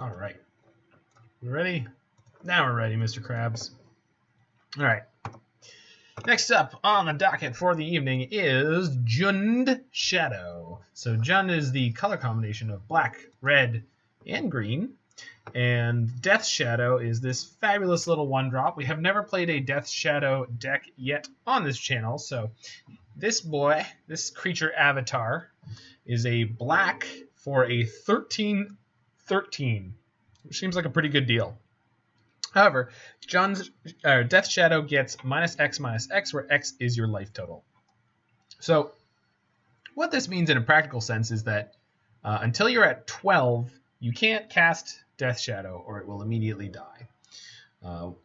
All right. We ready? Now we're ready, Mr. Krabs. All right. Next up on the docket for the evening is Jund Shadow. So Jund is the color combination of black, red, and green. And Death Shadow is this fabulous little 1-drop. We have never played a Death Shadow deck yet on this channel. So this boy, this creature avatar, is a black for a 13/13, which seems like a pretty good deal. However, Death Shadow gets -X/-X, where X is your life total. So what this means in a practical sense is that until you're at 12, you can't cast Death Shadow, or it will immediately die.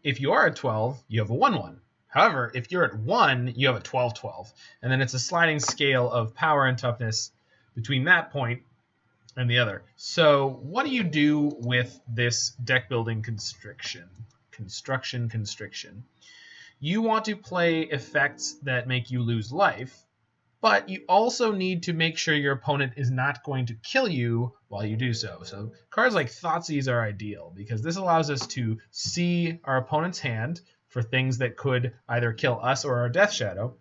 If you are at 12, you have a 1/1. However, if you're at 1, you have a 12/12. And then it's a sliding scale of power and toughness between that point and the other. So what do you do with this deck building constriction? You want to play effects that make you lose life, but you also need to make sure your opponent is not going to kill you while you do so. So cards like Thoughtseize are ideal because this allows us to see our opponent's hand for things that could either kill us or our Death Shadow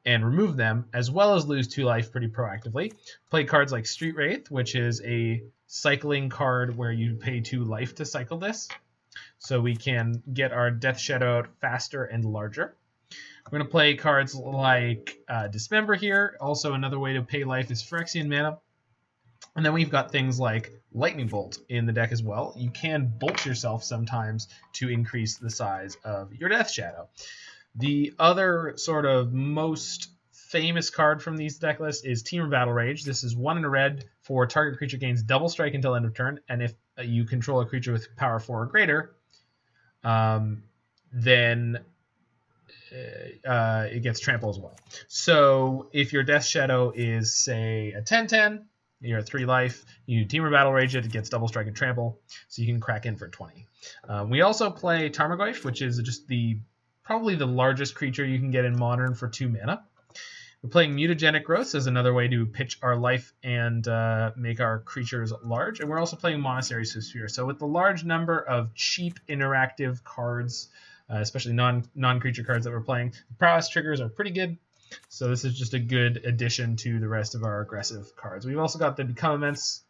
and remove them, as well as lose 2 life pretty proactively. Play cards like Street Wraith, which is a cycling card where you pay 2 life to cycle this. So we can get our Death Shadow out faster and larger. We're going to play cards like Dismember here. Also, another way to pay life is Phyrexian Mana. And then we've got things like Lightning Bolt in the deck as well. You can bolt yourself sometimes to increase the size of your Death Shadow. The other sort of most famous card from these deck lists is Temur Battle Rage. This is 1 in a red for target creature gains double strike until end of turn, and if you control a creature with power 4 or greater, then it gets trample as well. So if your Death Shadow is, say, a 10/10, you're at 3 life, you Temur Battle Rage it, it gets double strike and trample, so you can crack in for 20. We also play Tarmogoyf, which is just probably the largest creature you can get in Modern for 2 mana. We're playing Mutagenic Growth as another way to pitch our life and make our creatures large. And we're also playing Monastery Swiftspear. So with the large number of cheap interactive cards, especially non-creature cards that we're playing, the prowess triggers are pretty good. So this is just a good addition to the rest of our aggressive cards. We've also got the Become Immense.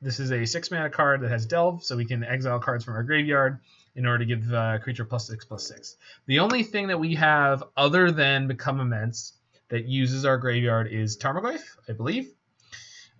This is a 6-mana card that has Delve, so we can exile cards from our graveyard in order to give creature +6/+6. The only thing that we have other than Become Immense that uses our graveyard is Tarmogoyf, I believe.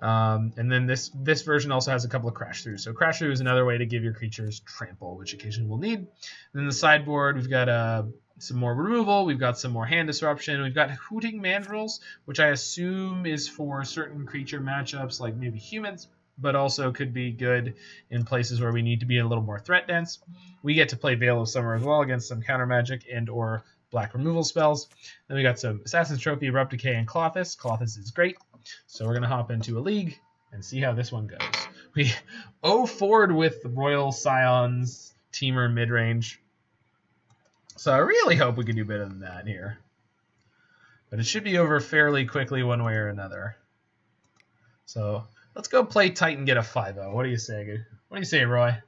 And then this version also has a couple of Crash Throughs. So Crash Through is another way to give your creatures trample, which occasionally we'll need. And then the sideboard, we've got some more removal, we've got some more hand disruption, we've got Hooting Mandrills, which I assume is for certain creature matchups like maybe humans, but also could be good in places where we need to be a little more threat dense. We get to play Veil of Summer as well against some counter magic and or black removal spells. Then we got some Assassin's Trophy, Abrupt Decay, and Klothys. Klothys is great. So we're going to hop into a league and see how this one goes. We forward with the Royal Scions, Temur midrange. So I really hope we can do better than that here. But it should be over fairly quickly one way or another. So let's go play tight and get a 5-0. What do you say? What do you say, Roy?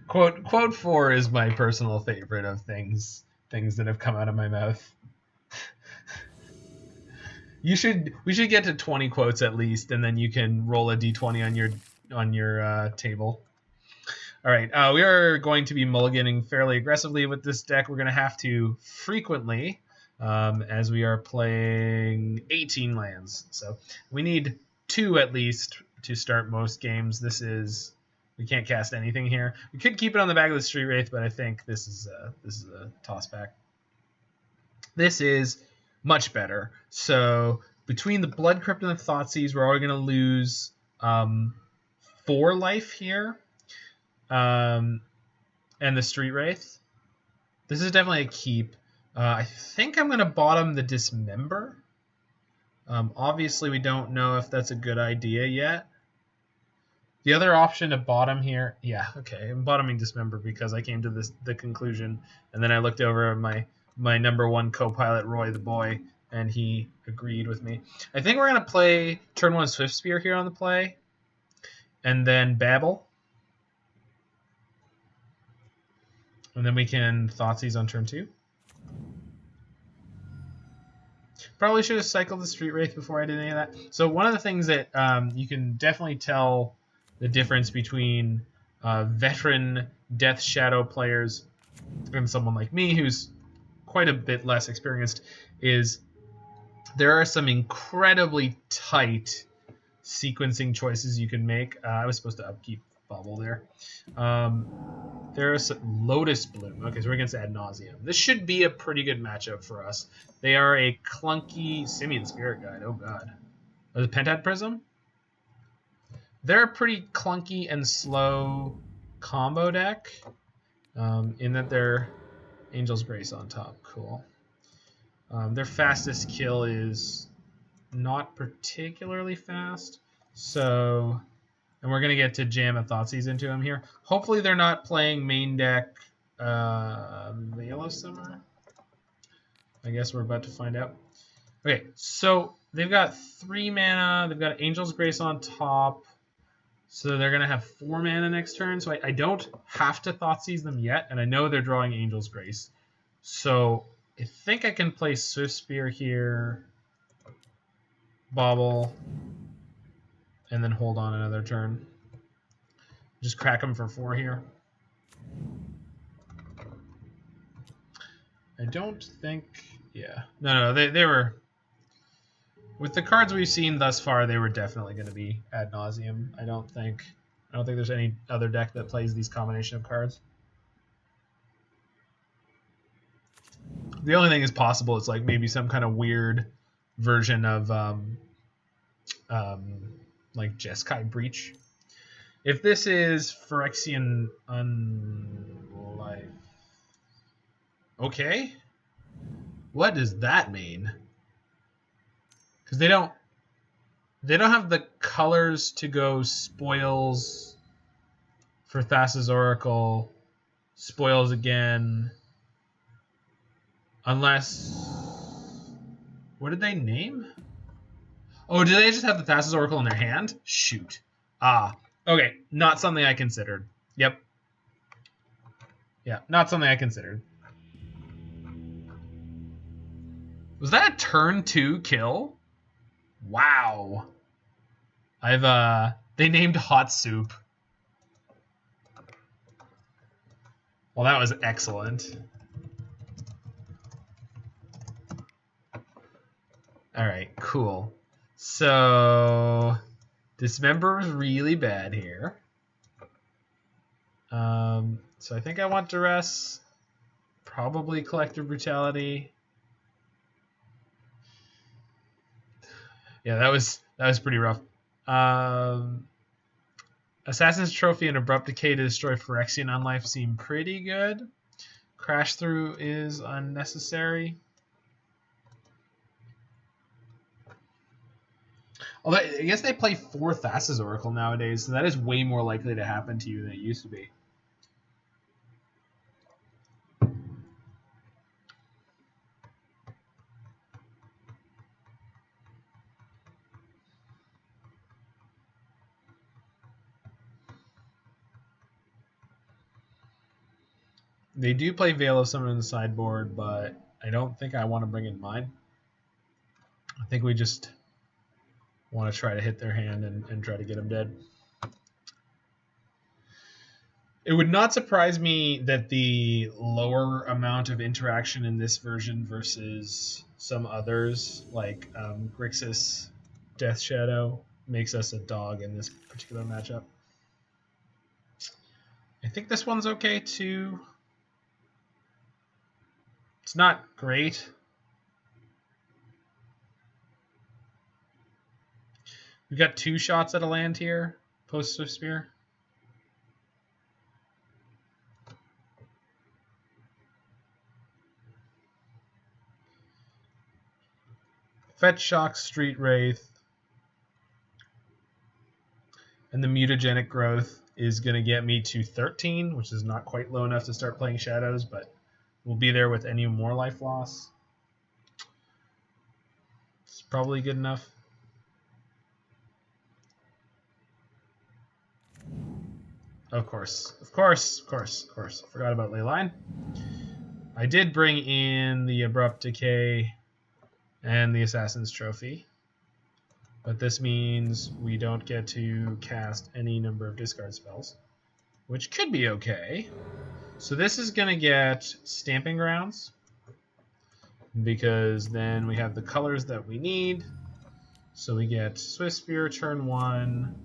Quote 4 is my personal favorite of things that have come out of my mouth. We should get to 20 quotes at least, and then you can roll a d20 on your table. All right, we are going to be mulliganing fairly aggressively with this deck. We're going to have to frequently, as we are playing 18 lands. So we need 2 at least to start most games. We can't cast anything here. We could keep it on the back of the Street Wraith, but I think this is a toss back. This is much better. So between the Blood Crypt and the Thoughtseize, we're already going to lose 4 life here. And the Street Wraith. This is definitely a keep. I think I'm going to bottom the Dismember. Obviously, we don't know if that's a good idea yet. The other option to bottom here, yeah, okay, I'm bottoming Dismember because I came to the conclusion, and then I looked over at my number one co-pilot, Roy the Boy, and he agreed with me. I think we're going to play turn 1 Swiftspear here on the play, and then Bauble. And then we can Thoughtseize on turn 2. Probably should have cycled the Street Wraith before I did any of that. So one of the things that you can definitely tell the difference between veteran Death Shadow players and someone like me who's quite a bit less experienced is there are some incredibly tight sequencing choices you can make. I was supposed to upkeep Bauble there. There's Lotus Bloom. Okay, so we're against Ad Nauseam. This should be a pretty good matchup for us. They are a clunky Simian Spirit Guide. Oh, God. The Pentad Prism? They're a pretty clunky and slow combo deck in that they're Angel's Grace on top. Cool. Their fastest kill is not particularly fast. So, and we're going to get to jam a Thoughtseize into him here. Hopefully they're not playing main deck Veil of Summer. I guess we're about to find out. Okay, so they've got 3 mana. They've got Angel's Grace on top. So they're going to have 4 mana next turn. So I don't have to Thoughtseize them yet. And I know they're drawing Angel's Grace. So I think I can play Swiftspear here. Bauble. And then hold on another turn. Just crack them for 4 here. I don't think... Yeah. No, they were... With the cards we've seen thus far, they were definitely going to be Ad Nauseam. I don't think there's any other deck that plays these combination of cards. The only thing is possible is like maybe some kind of weird version of like Jeskai Breach. If this is Phyrexian Unlife... Okay. What does that mean? Because they don't have the colors to go spoils for Thassa's Oracle, spoils again, unless... What did they name? Oh, do they just have the Thassa's Oracle in their hand? Shoot. Okay, not something I considered. Yep. Yeah, not something I considered. Was that a turn 2 kill? Wow. They named Hot Soup. Well, that was excellent. All right, cool. So Dismember was really bad here. So I think I want Duress. Probably Collective Brutality. Yeah, that was pretty rough. Assassin's Trophy and Abrupt Decay to destroy Phyrexian Unlife seem pretty good. Crash Through is unnecessary. Although I guess they play 4 Thassa's Oracle nowadays, so that is way more likely to happen to you than it used to be. They do play Veil of Summer in the sideboard, but I don't think I want to bring in mine. I think we just want to try to hit their hand and try to get them dead. It would not surprise me that the lower amount of interaction in this version versus some others, like Grixis, Death Shadow, makes us a dog in this particular matchup. I think this one's okay too. It's not great. We've got 2 shots at a land here, post Swiftspear. Fetch Shock, Street Wraith, and the Mutagenic Growth is going to get me to 13, which is not quite low enough to start playing Shadows, but we'll be there with any more life loss. It's probably good enough. Of course. Forgot about Leyline. I did bring in the Abrupt Decay and the Assassin's Trophy, but this means we don't get to cast any number of discard spells, which could be okay. So this is going to get Stomping Grounds, because then we have the colors that we need. So we get Swiftspear turn 1,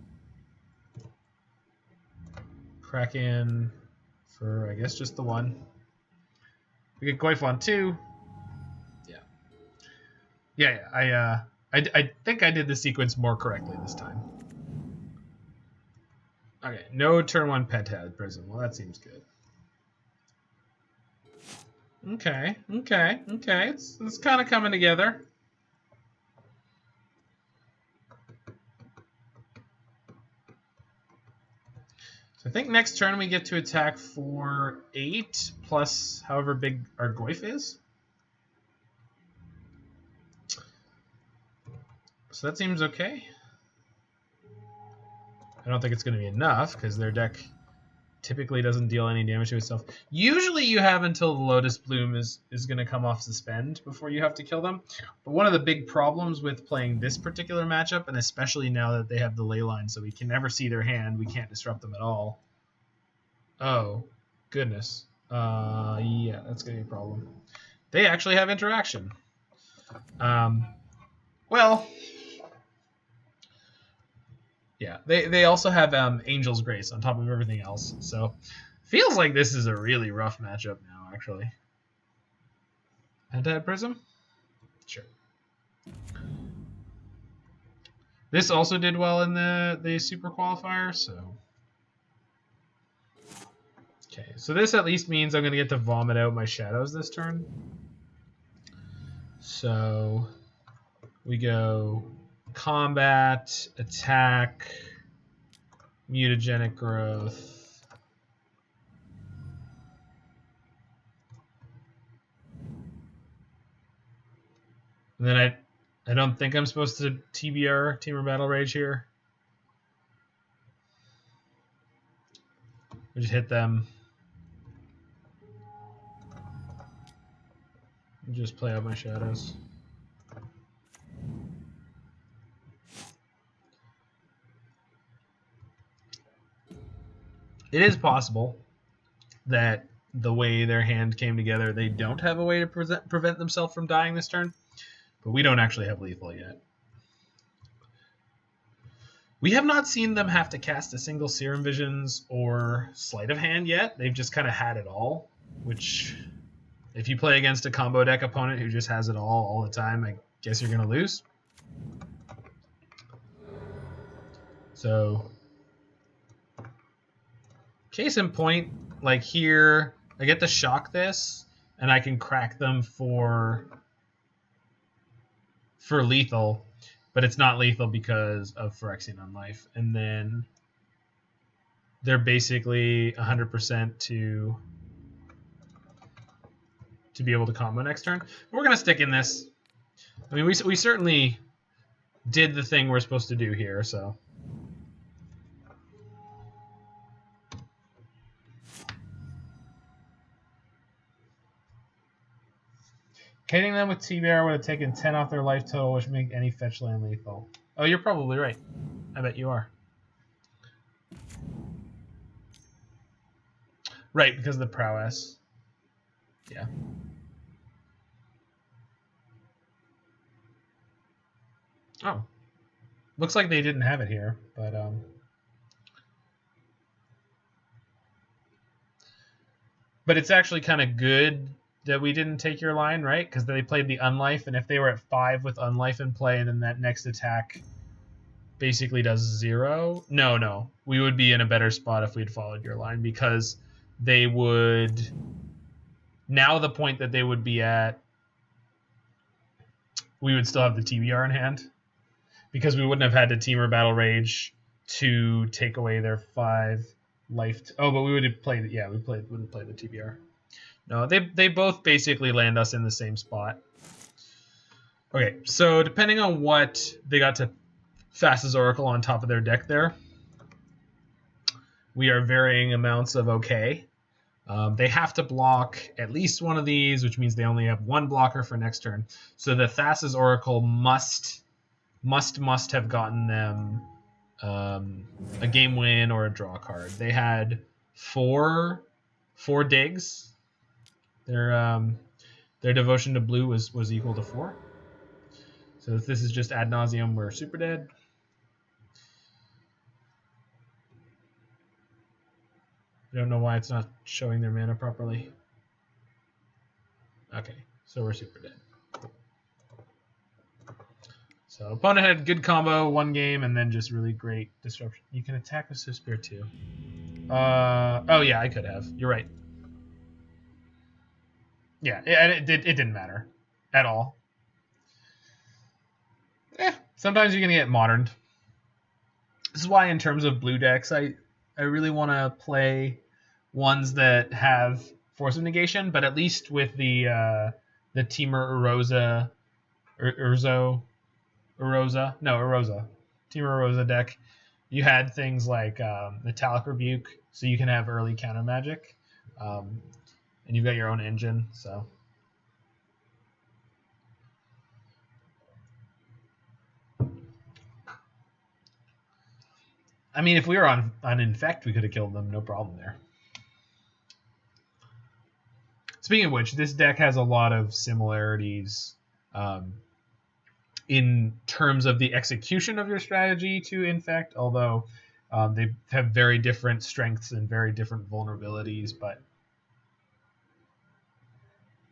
Kraken for, I guess, just the 1. We get Goyf on 2. Yeah. I think I did the sequence more correctly this time. Okay, no turn 1 Pet Prism. Well, that seems good. Okay. It's kind of coming together. So I think next turn we get to attack for 8 plus however big our Goyf is. So that seems okay. I don't think it's going to be enough because their deck typically doesn't deal any damage to itself. Usually you have until the Lotus Bloom is going to come off suspend before you have to kill them. But one of the big problems with playing this particular matchup, and especially now that they have the Leyline, so we can never see their hand, we can't disrupt them at all. Oh, goodness. Yeah, that's going to be a problem. They actually have interaction. Well... yeah, they also have Angel's Grace on top of everything else. So feels like this is a really rough matchup now, actually. Anti-Prism? Sure. This also did well in the Super Qualifier, so... okay, so this at least means I'm going to get to vomit out my Shadows this turn. So we go... combat, attack, Mutagenic Growth. And then I don't think I'm supposed to TBR, Temur Battle Rage here. I just hit them. And just play out my Shadows. It is possible that the way their hand came together, they don't have a way to prevent themselves from dying this turn, but we don't actually have lethal yet. We have not seen them have to cast a single Serum Visions or Sleight of Hand yet. They've just kind of had it all, which if you play against a combo deck opponent who just has it all the time, I guess you're going to lose. So... case in point, like here, I get to shock this, and I can crack them for lethal, but it's not lethal because of Phyrexian on life. And then they're basically 100% to be able to combo next turn. We're going to stick in this. I mean, we certainly did the thing we're supposed to do here, so... hitting them with TBR would have taken 10 off their life total, which would make any fetch land lethal. Oh, you're probably right. I bet you are. Right, because of the prowess. Yeah. Oh. Looks like they didn't have it here, but... but it's actually kind of good that we didn't take your line, right? Because they played the Unlife, and if they were at 5 with Unlife in play, and then that next attack basically does 0... No. We would be in a better spot if we'd followed your line, because they would... now the point that they would be at we would still have the TBR in hand, because we wouldn't have had to Temur Battle Rage to take away their 5 life. Oh, but we would have played. Yeah, wouldn't play the TBR. No, they both basically land us in the same spot. Okay, so depending on what they got to Thassa's Oracle on top of their deck there, we are varying amounts of okay. They have to block at least one of these, which means they only have one blocker for next turn. So the Thassa's Oracle must have gotten them a game win or a draw card. They had four digs. Their devotion to blue was equal to 4. So if this is just ad nauseum, we're super dead. I don't know why it's not showing their mana properly. Okay, so we're super dead. So opponent had good combo, 1 game, and then just really great disruption. You can attack with Swiftspear too. Oh yeah, I could have. You're right. Yeah, it didn't matter at all. Sometimes you're gonna get moderned. This is why, in terms of blue decks, I really want to play ones that have Force of Negation, but at least with the Temur Erosa Temur Erosa deck, you had things like Metallic Rebuke, so you can have early counter magic, and you've got your own engine, so. I mean, if we were on Infect, we could have killed them, no problem there. Speaking of which, this deck has a lot of similarities in terms of the execution of your strategy to Infect, although they have very different strengths and very different vulnerabilities. But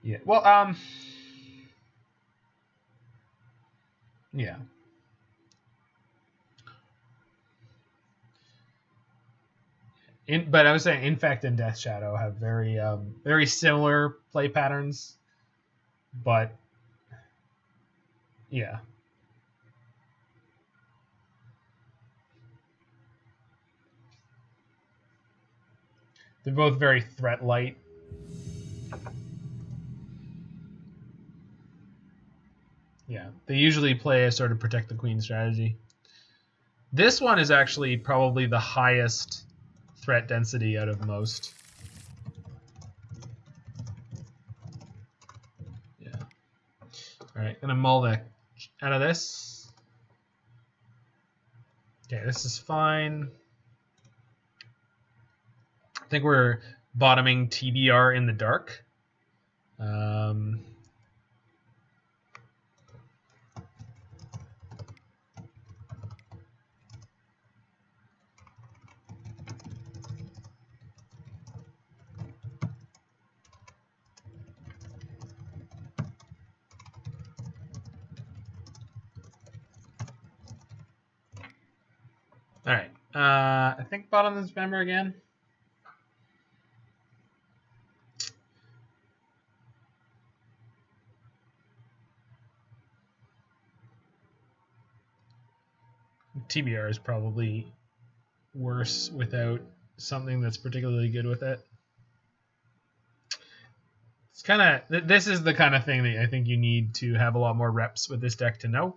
yeah, well, yeah. But I was saying Infect and Death Shadow have very similar play patterns, but yeah. They're both very threat light. Yeah, they usually play a sort of protect the queen strategy. This one is actually probably the highest threat density out of most. Yeah. All right, gonna mull the out of this. Okay, this is fine. I think we're bottoming TBR in the dark. All right. I think bottom Dismember again. TBR is probably worse without something that's particularly good with it. It's kind of, this is the kind of thing that I think you need to have a lot more reps with this deck to know.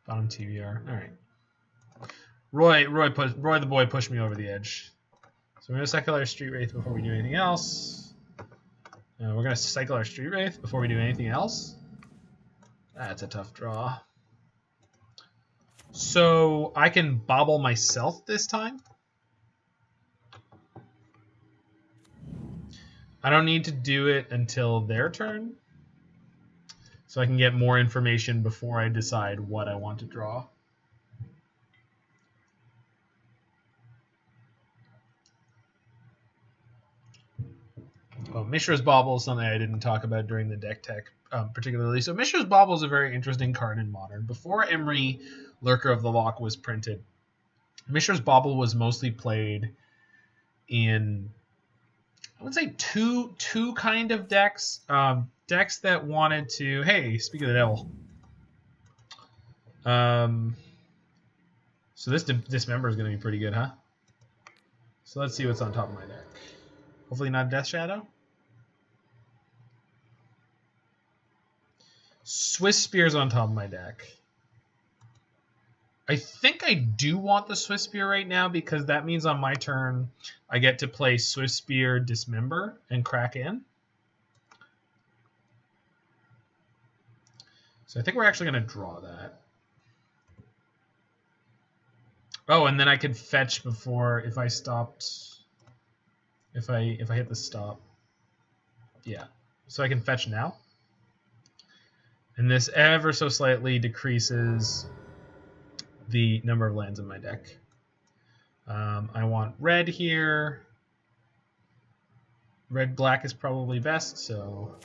Bottom TBR. All right. Roy the boy pushed me over the edge. So we're going to cycle our Street Wraith before we do anything else. We're going to cycle our Street Wraith before we do anything else. That's a tough draw. So I can Bauble myself this time. I don't need to do it until their turn. So I can get more information before I decide what I want to draw. Well, Mishra's Bauble is something I didn't talk about during the deck tech particularly. So Mishra's Bauble is a very interesting card in Modern. Before Emry, Lurker of the Lock was printed, Mishra's Bauble was mostly played in, I would say, two kind of decks. Decks that wanted to, hey, speak of the devil. So this Dismember is going to be pretty good, huh? So let's see what's on top of my deck. Hopefully not Death Shadow. Swiftspear's on top of my deck. I think I do want the Swiftspear right now because that means on my turn I get to play Swiftspear Dismember and crack in. So I think we're actually going to draw that. Oh, and then I could fetch before if I stopped. If I hit the stop. Yeah. So I can fetch now. And this ever so slightly decreases the number of lands in my deck. I want red here. Red-black is probably best, so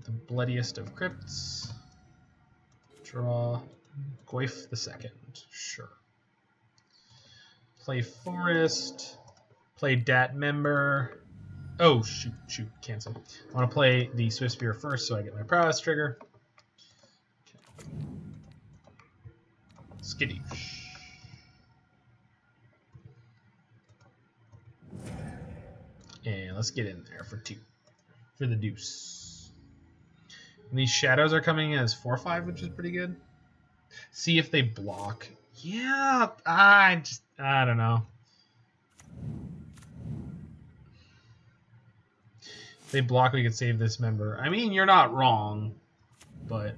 the bloodiest of crypts. Draw Goyf the second. Sure. Play forest. Play Dat member. Oh, shoot, cancel. I want to play the Swiftspear first so I get my prowess trigger. Okay. Skittish. And let's get in there for 2. For the deuce. And these shadows are coming in as 4/5, which is pretty good. See if they block. Yeah, I don't know. If they block, we could save this member. I mean, you're not wrong, but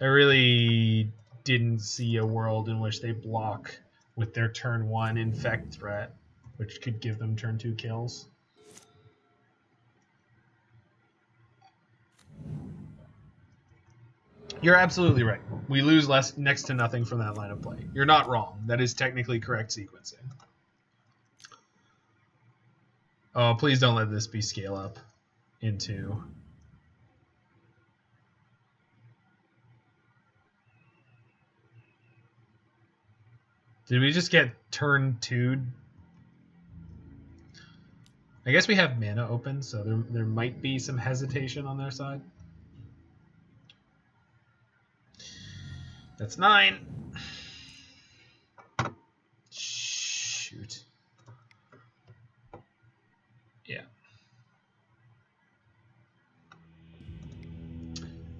I really didn't see a world in which they block with their turn 1 infect threat, which could give them turn 2 kills. You're absolutely right. We lose next to nothing from that line of play. You're not wrong. That is technically correct sequencing. Oh, please don't let this be scale up into... Did we just get turn 2? I guess we have mana open, so there might be some hesitation on their side. That's 9. Shoot. Yeah.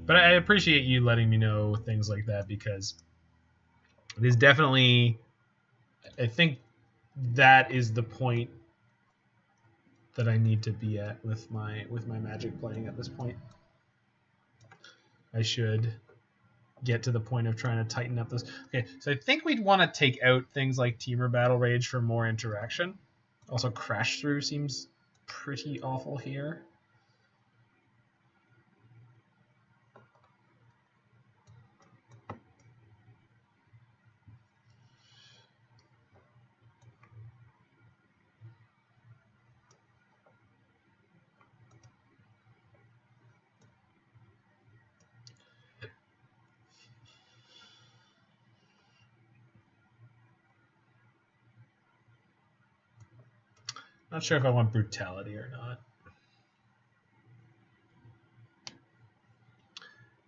But I appreciate you letting me know things like that because it is definitely... I think that is the point that I need to be at with my Magic playing at this point. I should get to the point of trying to tighten up this. Okay, so I think we'd want to take out things like Temur Battle Rage for more interaction. Also, Crash Through seems pretty awful here. Not sure if I want Brutality or not.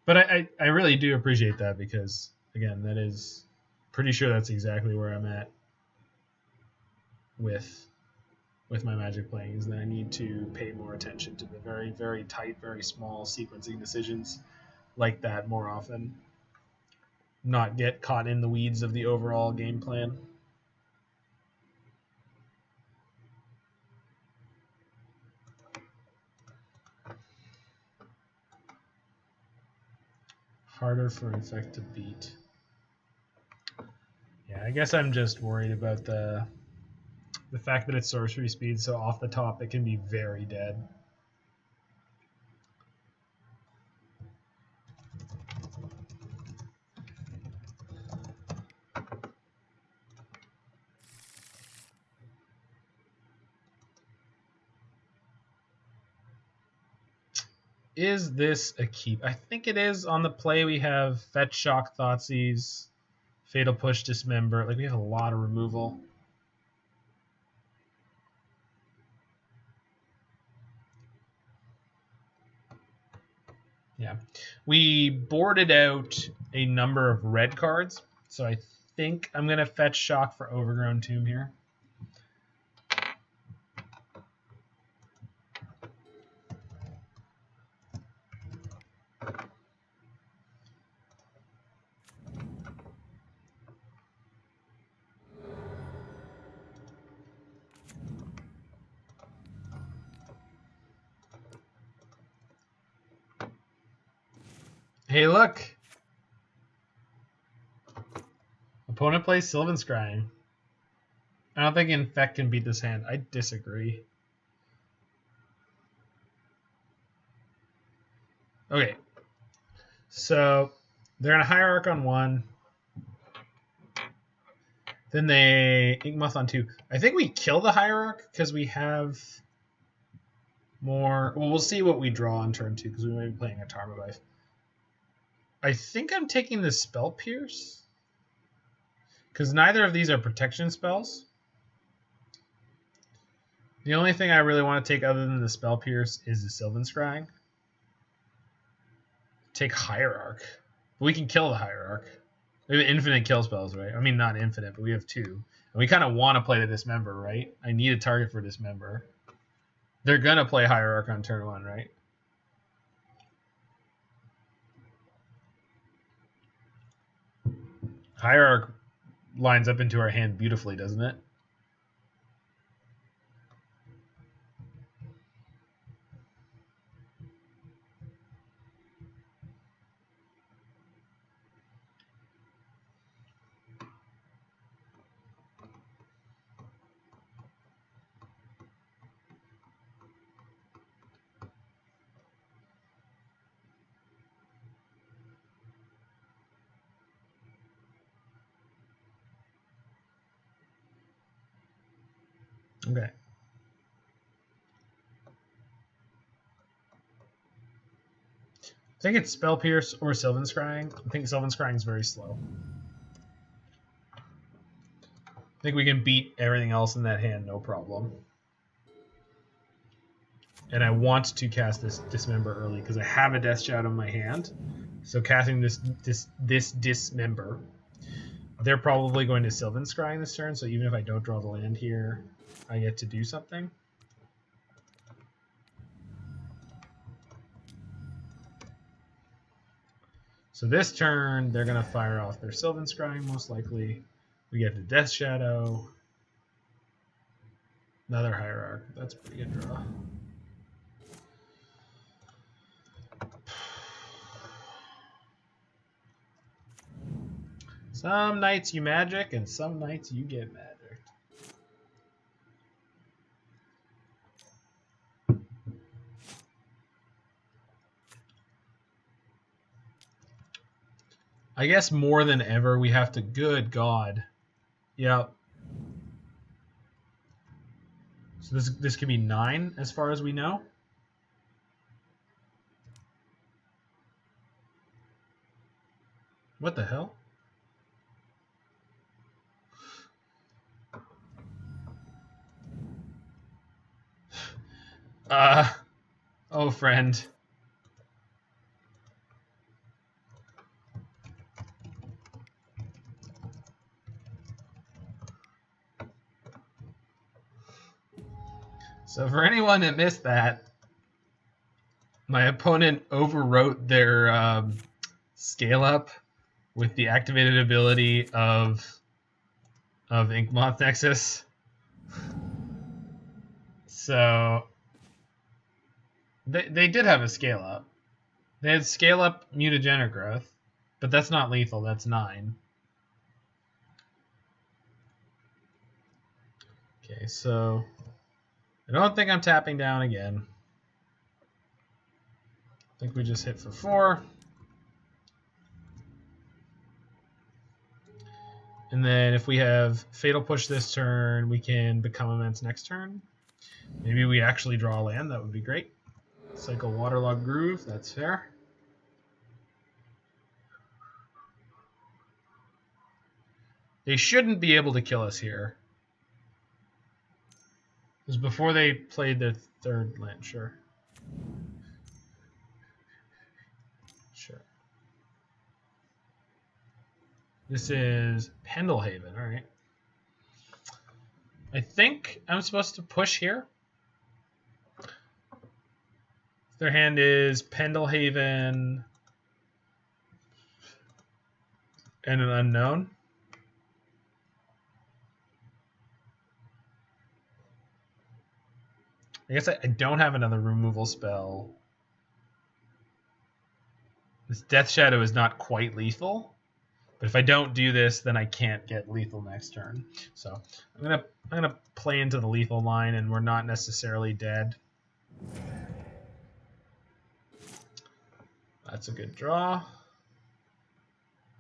But I really do appreciate that because, again, that is pretty sure that's exactly where I'm at with my Magic playing, is that I need to pay more attention to the very, very tight, very small sequencing decisions like that more often. Not get caught in the weeds of the overall game plan. Harder for Infect to beat. Yeah, I guess I'm just worried about the fact that it's sorcery speed, so off the top it can be very dead. Is this a keep? I think it is. On the play, we have Fetch, Shock, Thoughtseize, Fatal Push, Dismember. Like, we have a lot of removal. Yeah. We boarded out a number of red cards, so I think I'm going to Fetch, Shock for Overgrown Tomb here. Hey, look! Opponent plays Sylvan Scrying. I don't think Infect can beat this hand. I disagree. Okay. So, they're in a Hierarch on 1. Then they Inkmoth on 2. I think we kill the Hierarch because we have more... Well, we'll see what we draw on turn 2 because we might be playing a Tarmogoyf. I think I'm taking the Spell Pierce because neither of these are protection spells. The only thing I really want to take other than the Spell Pierce is the Sylvan Scrying. Take Hierarch. But we can kill the Hierarch. We have infinite kill spells, right? I mean, not infinite, but we have 2. And we kind of want to play the Dismember, right? I need a target for Dismember. They're going to play Hierarch on turn 1, right? Hierarch lines up into our hand beautifully, doesn't it? Okay. I think it's Spell Pierce or Sylvan Scrying. I think Sylvan Scrying is very slow. I think we can beat everything else in that hand, no problem. And I want to cast this Dismember early because I have a Death Shadow in my hand. So casting this Dismember, they're probably going to Sylvan Scrying this turn. So even if I don't draw the land here, I get to do something. So this turn, they're going to fire off their Sylvan Scrying, most likely. We get the Death Shadow. Another Hierarch. That's a pretty good draw. Some nights you magic, and some nights you get magic. I guess more than ever we have to... Good God. Yep. So this could be 9 as far as we know. What the hell? Oh, friend. So for anyone that missed that, my opponent overwrote their scale up with the activated ability of Inkmoth Nexus. So they did have a scale up. They had scale up Mutagenic Growth, but that's not lethal. That's 9. Okay, so I don't think I'm tapping down again. I think we just hit for 4. And then if we have Fatal Push this turn, we can become immense next turn. Maybe we actually draw a land. That would be great. Cycle Waterlogged Groove, that's fair. They shouldn't be able to kill us here. It was before they played their third land, sure. Sure. This is Pendelhaven, alright. I think I'm supposed to push here. Their hand is Pendelhaven and an unknown. I guess I don't have another removal spell. This Death Shadow is not quite lethal, but if I don't do this, then I can't get lethal next turn. So I'm gonna play into the lethal line, and we're not necessarily dead. That's a good draw.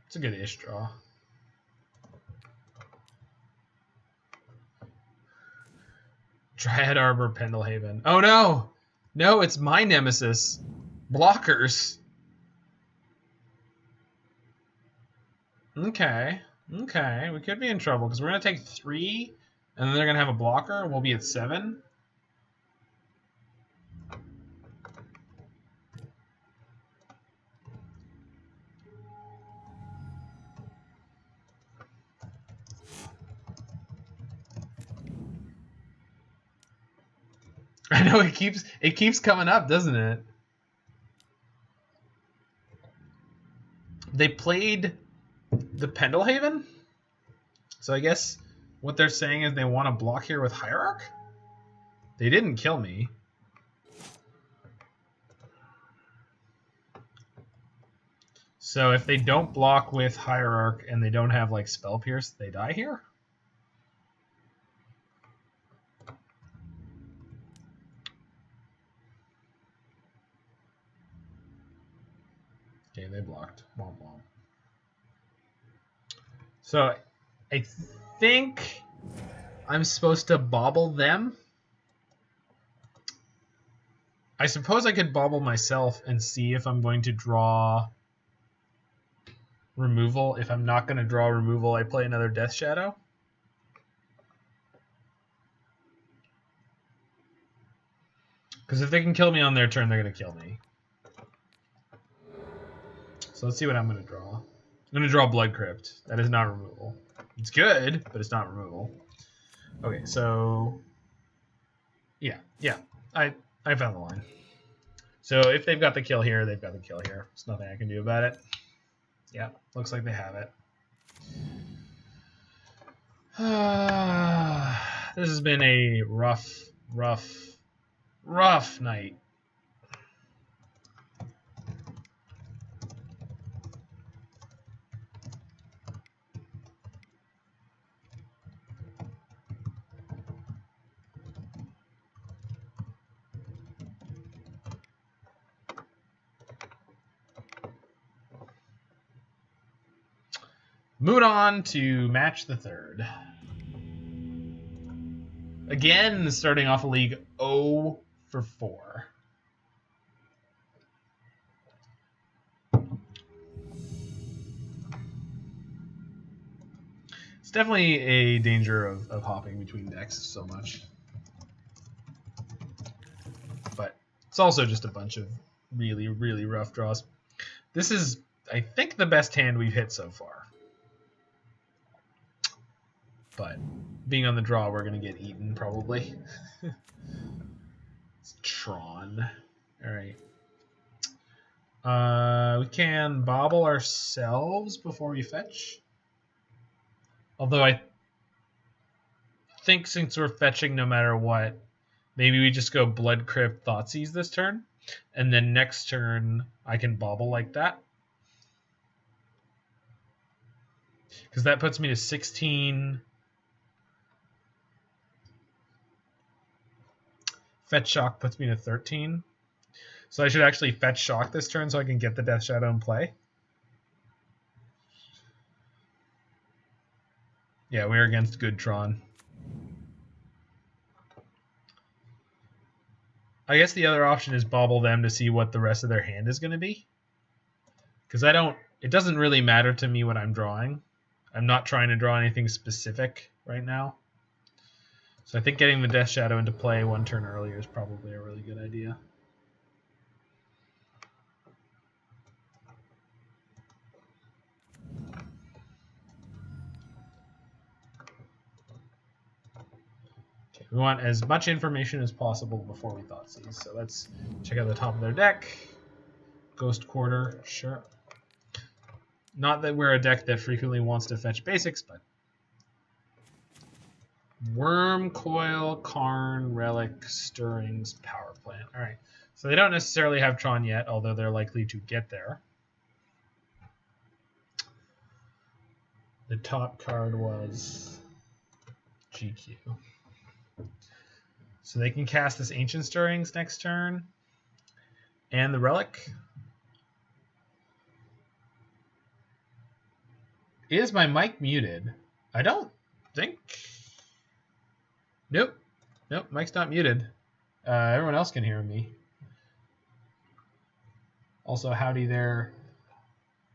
It's a good-ish draw. Dryad Arbor, Pendelhaven. Oh no! No, it's my nemesis. Blockers. Okay. Okay. We could be in trouble because we're going to take 3, and then they're going to have a blocker. We'll be at 7. I know it keeps coming up, doesn't it? They played the Pendelhaven, so I guess what they're saying is they want to block here with Hierarch. They didn't kill me. So if they don't block with Hierarch and they don't have like Spell Pierce, they die here. Okay, they blocked. Womp womp. So I think I'm supposed to Bauble them. I suppose I could Bauble myself and see if I'm going to draw removal. If I'm not going to draw removal, I play another Death Shadow. Because if they can kill me on their turn, they're going to kill me. So let's see what I'm going to draw. I'm going to draw Blood Crypt. That is not removal. It's good, but it's not removal. Okay, so yeah, I found the line. So if they've got the kill here, they've got the kill here. There's nothing I can do about it. Yeah, looks like they have it. This has been a rough night. Moving on to match the third. Again, starting off a league 0 for 4. It's definitely a danger of hopping between decks so much. But it's also just a bunch of really, really rough draws. This is, I think, the best hand we've hit so far. But being on the draw, we're going to get eaten, probably. It's Tron. All right. We can Bauble ourselves before we fetch. Although I think since we're fetching no matter what, maybe we just go Blood Crypt, Thoughtseize this turn. And then next turn, I can Bauble like that. Because that puts me to 16... Fetch Shock puts me to 13. So I should actually Fetch Shock this turn so I can get the Death Shadow in play. Yeah, we're against good Tron. I guess the other option is Bauble them to see what the rest of their hand is going to be. Because it doesn't really matter to me what I'm drawing. I'm not trying to draw anything specific right now. So I think getting the Death Shadow into play one turn earlier is probably a really good idea. Okay, we want as much information as possible before we Thoughtseize. So let's check out the top of their deck. Ghost Quarter, sure. Not that we're a deck that frequently wants to fetch basics, but Worm Coil, Karn, Relic, Stirrings, Power Plant. All right, so they don't necessarily have Tron yet, although they're likely to get there. The top card was GQ. So they can cast this Ancient Stirrings next turn, and the Relic. Is my mic muted? I don't think. Nope. Nope, mic's not muted. Everyone else can hear me. Also, howdy there.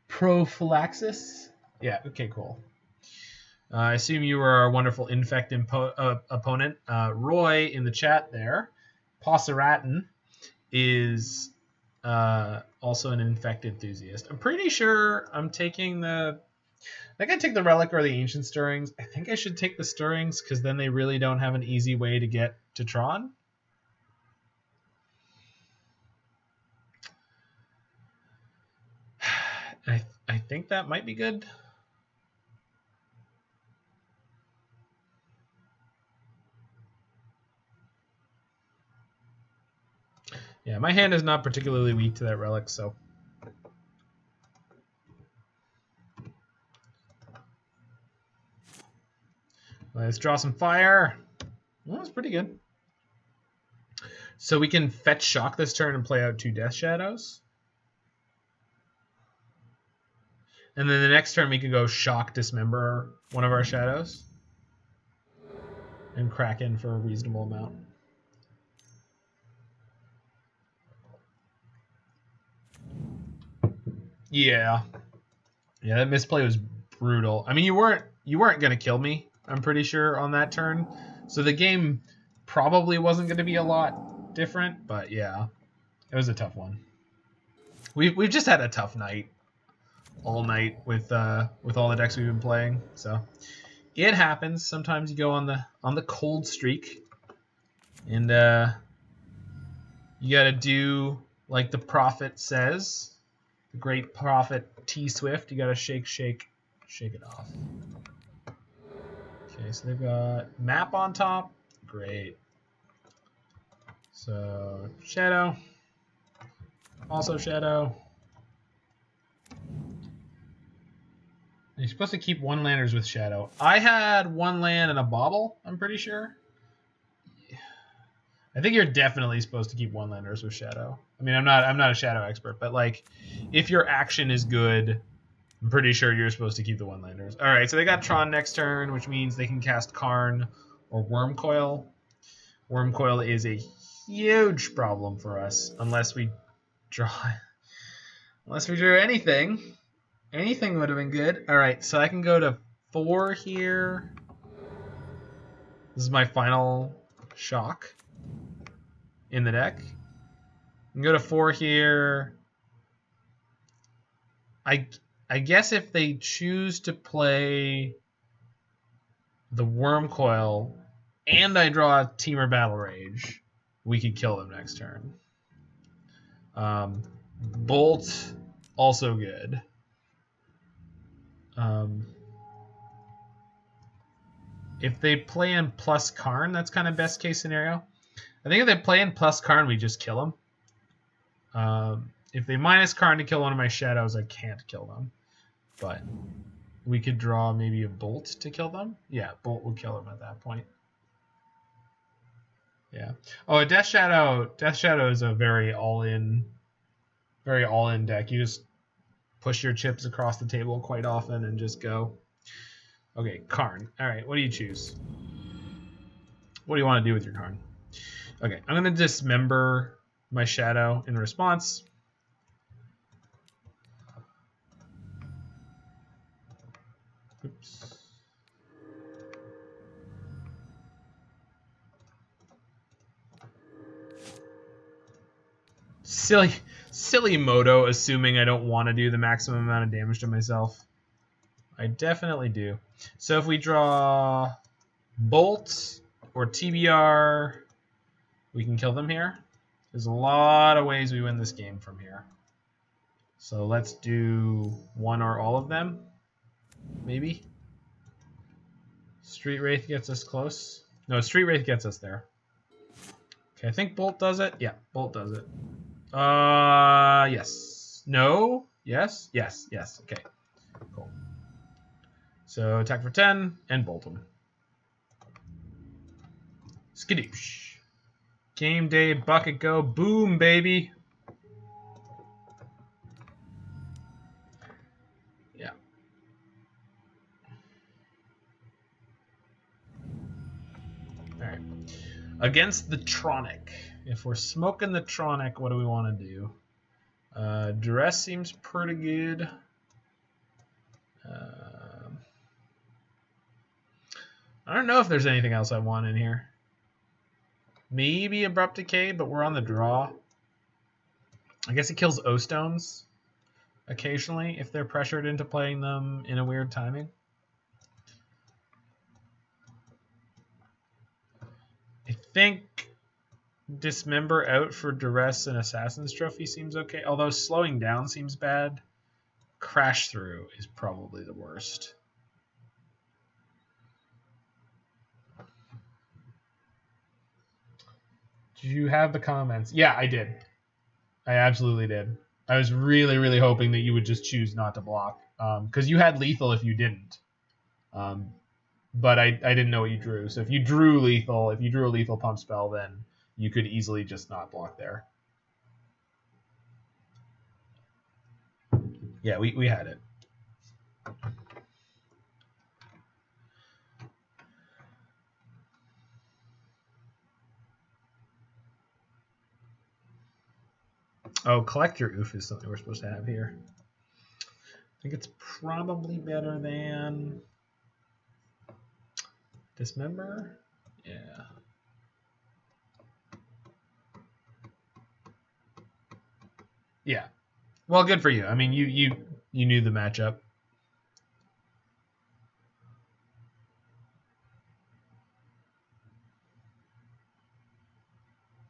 Prophylaxis? Yeah, okay, cool. I assume you were our wonderful Infect opponent. Roy in the chat there. Posseratin is also an Infect enthusiast. I'm pretty sure I'm taking the... I think I take the Relic or the Ancient Stirrings. I think I should take the Stirrings because then they really don't have an easy way to get to Tron. I think that might be good. Yeah, my hand is not particularly weak to that Relic, so... Let's draw some fire. Well, that's pretty good. So we can fetch Shock this turn and play out 2 Death Shadows. And then the next turn we can go Shock, Dismember one of our Shadows. And crack in for a reasonable amount. Yeah. Yeah, that misplay was brutal. I mean, you weren't going to kill me, I'm pretty sure, on that turn. So the game probably wasn't going to be a lot different, but yeah, it was a tough one. We've just had a tough night, all night with all the decks we've been playing. So it happens. Sometimes you go on the cold streak, and you got to do like the prophet says, the great prophet T Swift. You got to shake it off. Okay, so they've got map on top. Great. So Shadow. Also Shadow. You're supposed to keep 1-landers with Shadow. I had 1 land and a Bauble, I'm pretty sure. I think you're definitely supposed to keep 1-landers with Shadow. I mean, I'm not a Shadow expert, but like if your action is good, I'm pretty sure you're supposed to keep the 1-landers. All right, so they got Tron next turn, which means they can cast Karn or Worm Coil. Worm Coil is a huge problem for us unless we drew anything. Anything would have been good. All right, so I can go to 4 here. This is my final Shock in the deck. I can go to 4 here. I guess if they choose to play the Worm Coil and I draw a Temur Battle Rage, we could kill them next turn. Bolt, also good. If they play in plus Karn, that's kind of best case scenario. I think if they play in plus Karn, we just kill them. If they minus Karn to kill one of my Shadows, I can't kill them. But we could draw maybe a Bolt to kill them. Yeah, Bolt would kill them at that point. Yeah. Oh, a Death Shadow. Death Shadow is a very all-in deck. You just push your chips across the table quite often and just go. Okay, Karn. All right, what do you choose? What do you want to do with your Karn? Okay, I'm going to dismember my shadow in response. Oops. Silly Moto, assuming I don't want to do the maximum amount of damage to myself. I definitely do. So if we draw Bolt or TBR, we can kill them here. There's a lot of ways we win this game from here. So let's do one or all of them, maybe. Street Wraith gets us close. No, Street Wraith gets us there. Okay, I think Bolt does it. Yeah, Bolt does it. Yes. No. Yes. Yes. Yes. Okay. Cool. So attack for 10 and bolt him. Skadoosh. Game day, bucket go, boom, baby. Yeah. All right. Against the Tronic. If we're smoking the Tronic, what do we want to do? Duress seems pretty good. I don't know if there's anything else I want in here. Maybe Abrupt Decay, but we're on the draw. I guess it kills O-Stones occasionally if they're pressured into playing them in a weird timing. I think Dismember out for Duress and Assassin's Trophy seems okay, although slowing down seems bad. Crash Through is probably the worst. Did you have the comments? Yeah, I did. I absolutely did. I was really, really hoping that you would just choose not to block, because you had lethal if you didn't. But I didn't know what you drew. So if you drew lethal, if you drew a lethal pump spell, then you could easily just not block there. Yeah, we had it. Oh, Collector Ouphe is something we're supposed to have here. I think it's probably better than Dismember. Yeah. Yeah. Well, good for you. I mean, you knew the matchup.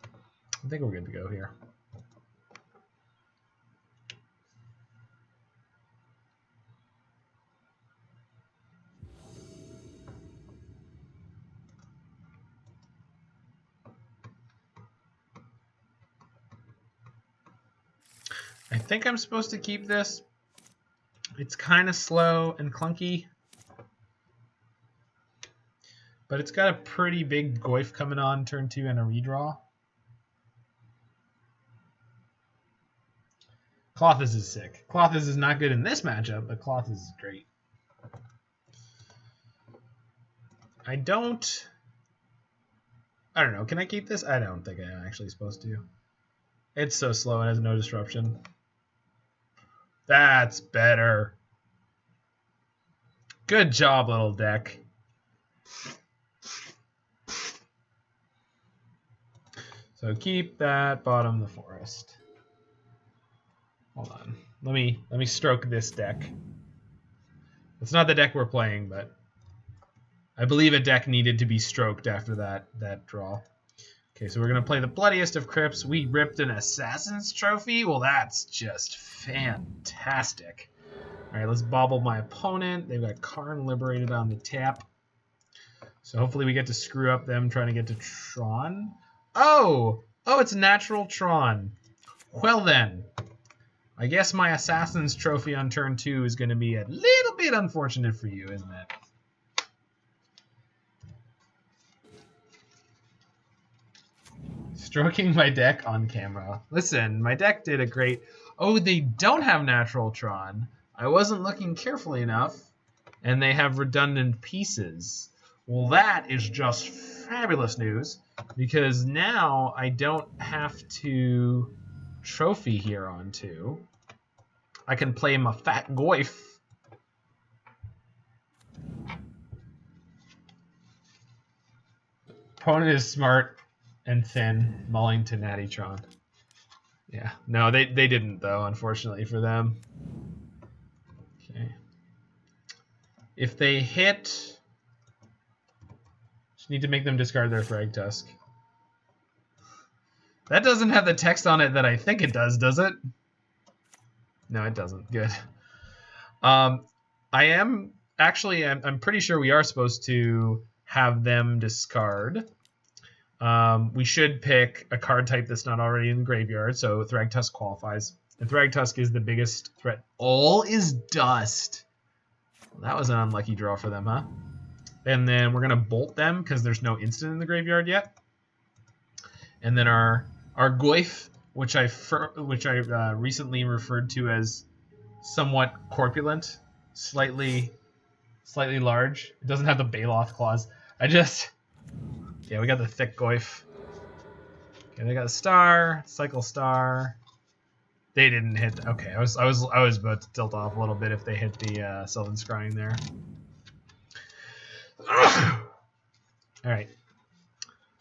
I think we're good to go here. I think I'm supposed to keep this. It's kind of slow and clunky, but it's got a pretty big Goyf coming on turn 2 and a redraw. Klothys is sick. Klothys is not good in this matchup, but Klothys is great. I don't know. Can I keep this? I don't think I'm actually supposed to. It's so slow and has no disruption. That's better. Good job, little deck. So keep that bottom of the forest. Hold on. Let me stroke this deck. It's not the deck we're playing, but I believe a deck needed to be stroked after that draw. Okay, so we're going to play the Bloodiest of Crypts. We ripped an Assassin's Trophy? Well, that's just fantastic. All right, let's bauble my opponent. They've got Karn Liberated on the tap. So hopefully we get to screw up them trying to get to Tron. Oh, it's Natural Tron. Well then, I guess my Assassin's Trophy on turn 2 is going to be a little bit unfortunate for you, isn't it? Stroking my deck on camera. Listen, my deck did a great... Oh, they don't have Natural Tron. I wasn't looking carefully enough, and they have redundant pieces. Well, that is just fabulous news. because now I don't have to trophy here on 2. I can play my fat Goyf. Opponent is smart and thin, mulling to Nattytron. Yeah, no, they didn't though, unfortunately for them. Okay. If they hit, just need to make them discard their Thragtusk. That doesn't have the text on it that I think it does it? No, it doesn't. Good. I'm pretty sure we are supposed to have them discard. We should pick a card type that's not already in the graveyard, so Thragtusk qualifies. And Thragtusk is the biggest threat. All is dust. Well, that was an unlucky draw for them, huh? And then we're gonna bolt them because there's no instant in the graveyard yet. And then our Goyf, which I recently referred to as somewhat corpulent, slightly large. It doesn't have the Baloth claws. Yeah, we got the thick Goyf. Okay, they got a star, cycle star. They didn't hit. Okay, I was about to tilt off a little bit if they hit the Sylvan Scrying there. All right.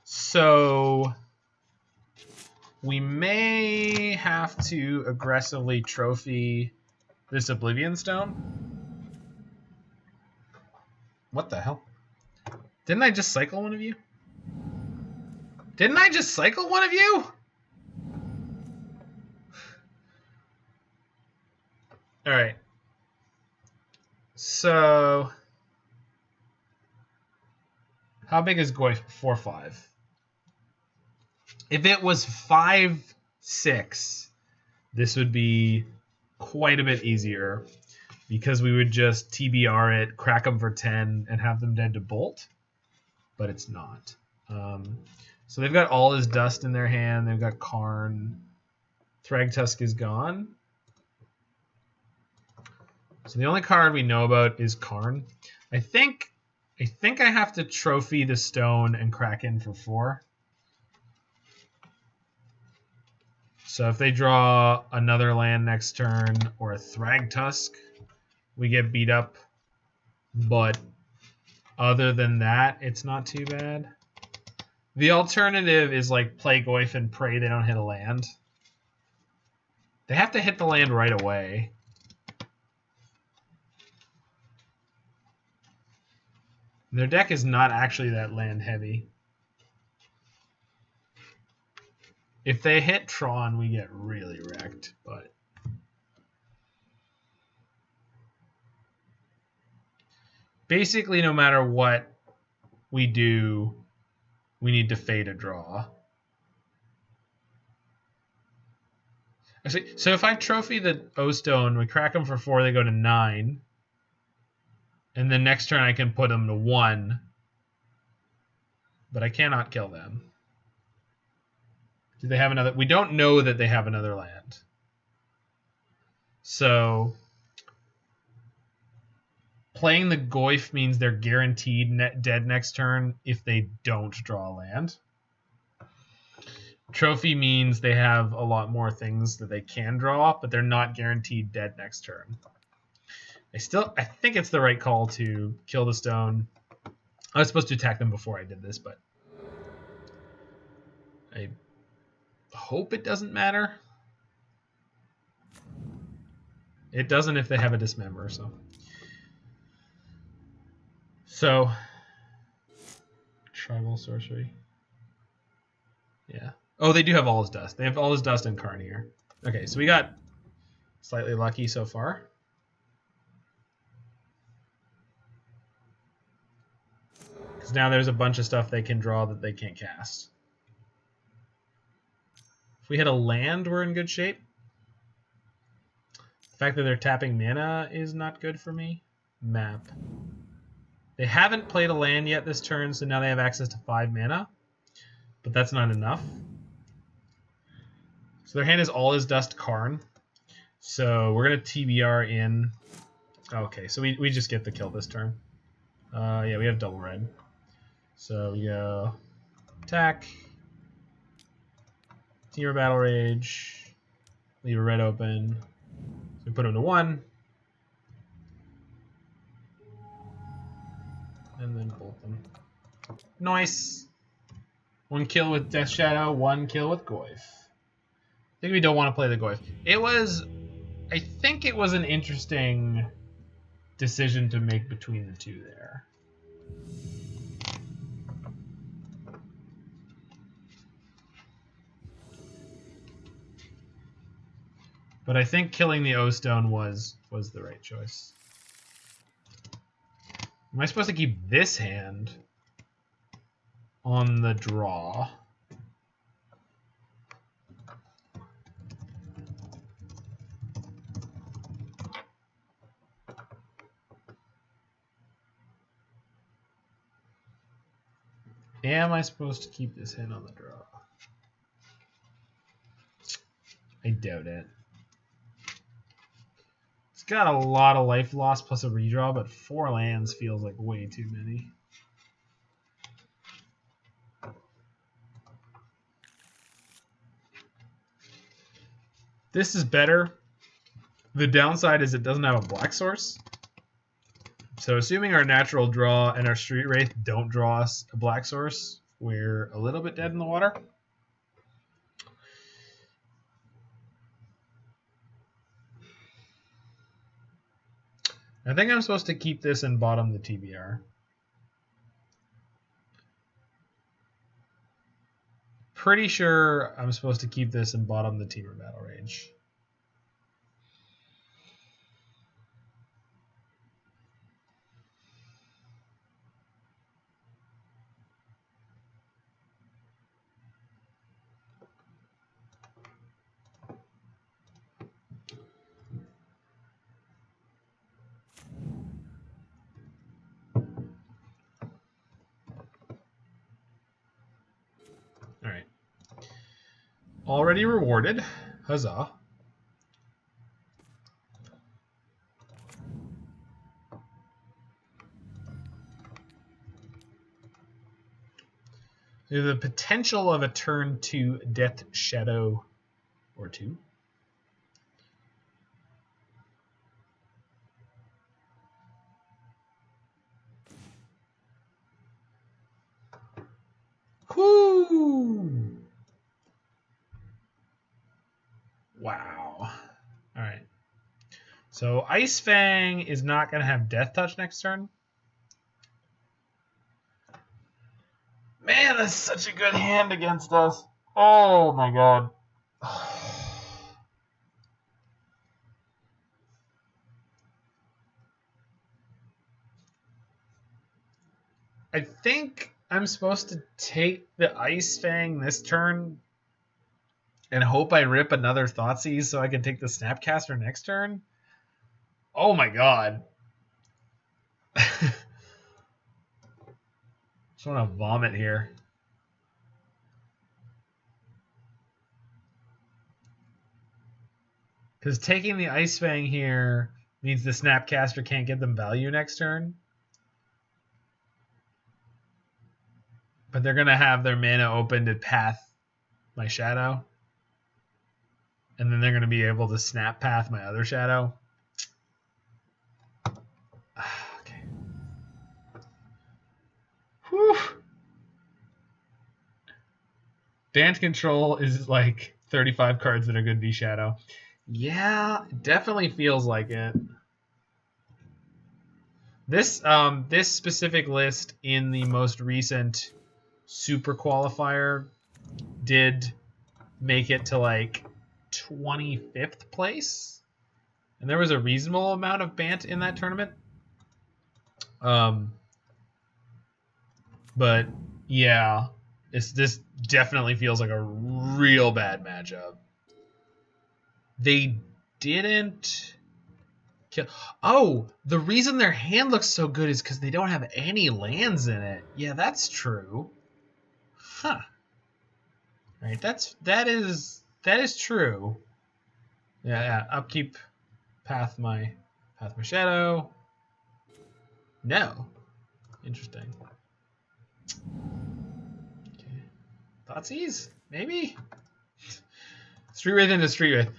So we may have to aggressively trophy this Oblivion Stone. What the hell? Didn't I just cycle one of you? Didn't I just cycle one of you? All right. So, how big is Goyf? 4/5. If it was 5/6, this would be quite a bit easier because we would just TBR it, crack them for 10, and have them dead to bolt. But it's not. So they've got all his dust in their hand. They've got Karn. Thragtusk is gone. So the only card we know about is Karn. I think I have to trophy the stone and crack in for 4. So if they draw another land next turn or a Thragtusk, we get beat up. But other than that, it's not too bad. The alternative is like play Goyf and pray they don't hit a land. They have to hit the land right away. Their deck is not actually that land heavy. If they hit Tron, we get really wrecked, but basically no matter what we do, we need to fade a draw. Actually, so if I trophy the O-Stone, we crack them for 4, they go to 9. And then next turn I can put them to 1. But I cannot kill them. Do they have another? We don't know that they have another land. So playing the Goyf means they're guaranteed dead next turn if they don't draw a land. Trophy means they have a lot more things that they can draw, but they're not guaranteed dead next turn. I think it's the right call to kill the stone. I was supposed to attack them before I did this, but I hope it doesn't matter. It doesn't if they have a Dismember, so tribal sorcery. Yeah. Oh, they do have all his dust. They have all his dust and Karn here. Okay, so we got slightly lucky so far. Because now there's a bunch of stuff they can draw that they can't cast. If we hit a land, we're in good shape. The fact that they're tapping mana is not good for me. Map. They haven't played a land yet this turn, so now they have access to 5 mana. But that's not enough. So their hand is all his dust Karn. So we're going to TBR in. Okay, so we just get the kill this turn. Yeah, we have double red. So we go Attack. Temur Battle Rage. Leave a red open. So we put him to 1. And then bolt them. Nice. 1 kill with Death Shadow, 1 kill with Goyf. I think we don't want to play the Goyf. I think it was an interesting decision to make between the two there. But I think killing the O-Stone was the right choice. Am I supposed to keep this hand on the draw? Am I supposed to keep this hand on the draw? I doubt it. It's got a lot of life loss plus a redraw, but 4 lands feels like way too many. This is better. The downside is it doesn't have a black source. So assuming our natural draw and our Street Wraith don't draw us a black source, we're a little bit dead in the water. I think I'm supposed to keep this and bottom the TBR. Pretty sure I'm supposed to keep this and bottom the Temur Battle Rage. All right. Already rewarded. Huzzah. We have the potential of a turn 2 Death Shadow or 2. Whoo! Wow. All right. So Ice Fang is not going to have Death Touch next turn. Man, that's such a good hand against us. Oh my god. I think I'm supposed to take the Ice Fang this turn and hope I rip another Thoughtseize so I can take the Snapcaster next turn. Oh my god. Just want to vomit here. Because taking the Ice Fang here means the Snapcaster can't get them value next turn. But they're going to have their mana open to path my Shadow. And then they're going to be able to snap path my other Shadow. Okay. Whew. Dance Control is like 35 cards that are going to be Shadow. Yeah, it definitely feels like it. This specific list in the most recent Super Qualifier did make it to like 25th place, and there was a reasonable amount of Bant in that tournament. But yeah, this definitely feels like a real bad matchup. They didn't kill. Oh, the reason their hand looks so good is because they don't have any lands in it. Yeah, that's true. Huh. Right, that is true. Yeah. Upkeep, path my Shadow. No. Interesting. Okay. Thoughtseize? Maybe? Street Wraith into Street Wraith.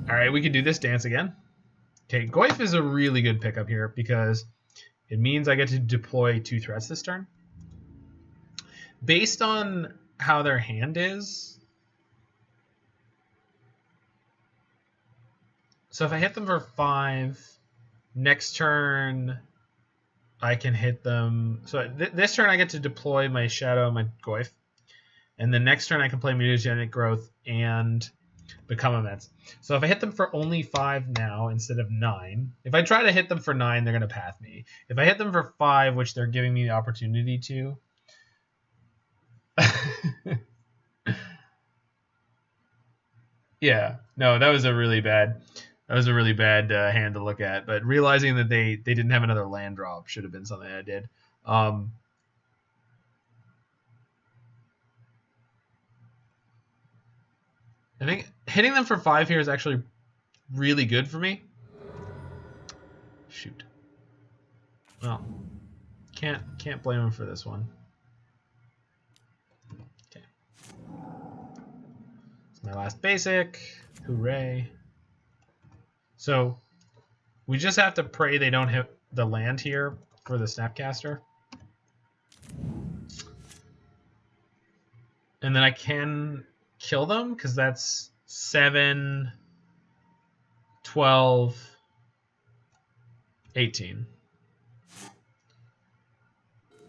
Alright, we can do this dance again. Okay, Goyf is a really good pickup here because it means I get to deploy 2 threats this turn. Based on how their hand is... So if I hit them for 5, next turn I can hit them... So this turn I get to deploy my Shadow and my Goyf. And the next turn I can play Mutagenic Growth and Become Immense. So if I hit them for only 5 now instead of 9, if I try to hit them for 9, they're going to path me. If I hit them for 5, which they're giving me the opportunity to... Yeah, no, that was a really bad hand to look at. But realizing that they didn't have another land drop should have been something I did. I think hitting them for 5 here is actually really good for me. Shoot. Well, can't blame him for this one. Okay. It's my last basic. Hooray. So we just have to pray they don't hit the land here for the Snapcaster. And then I can kill them because that's 7, 12, 18.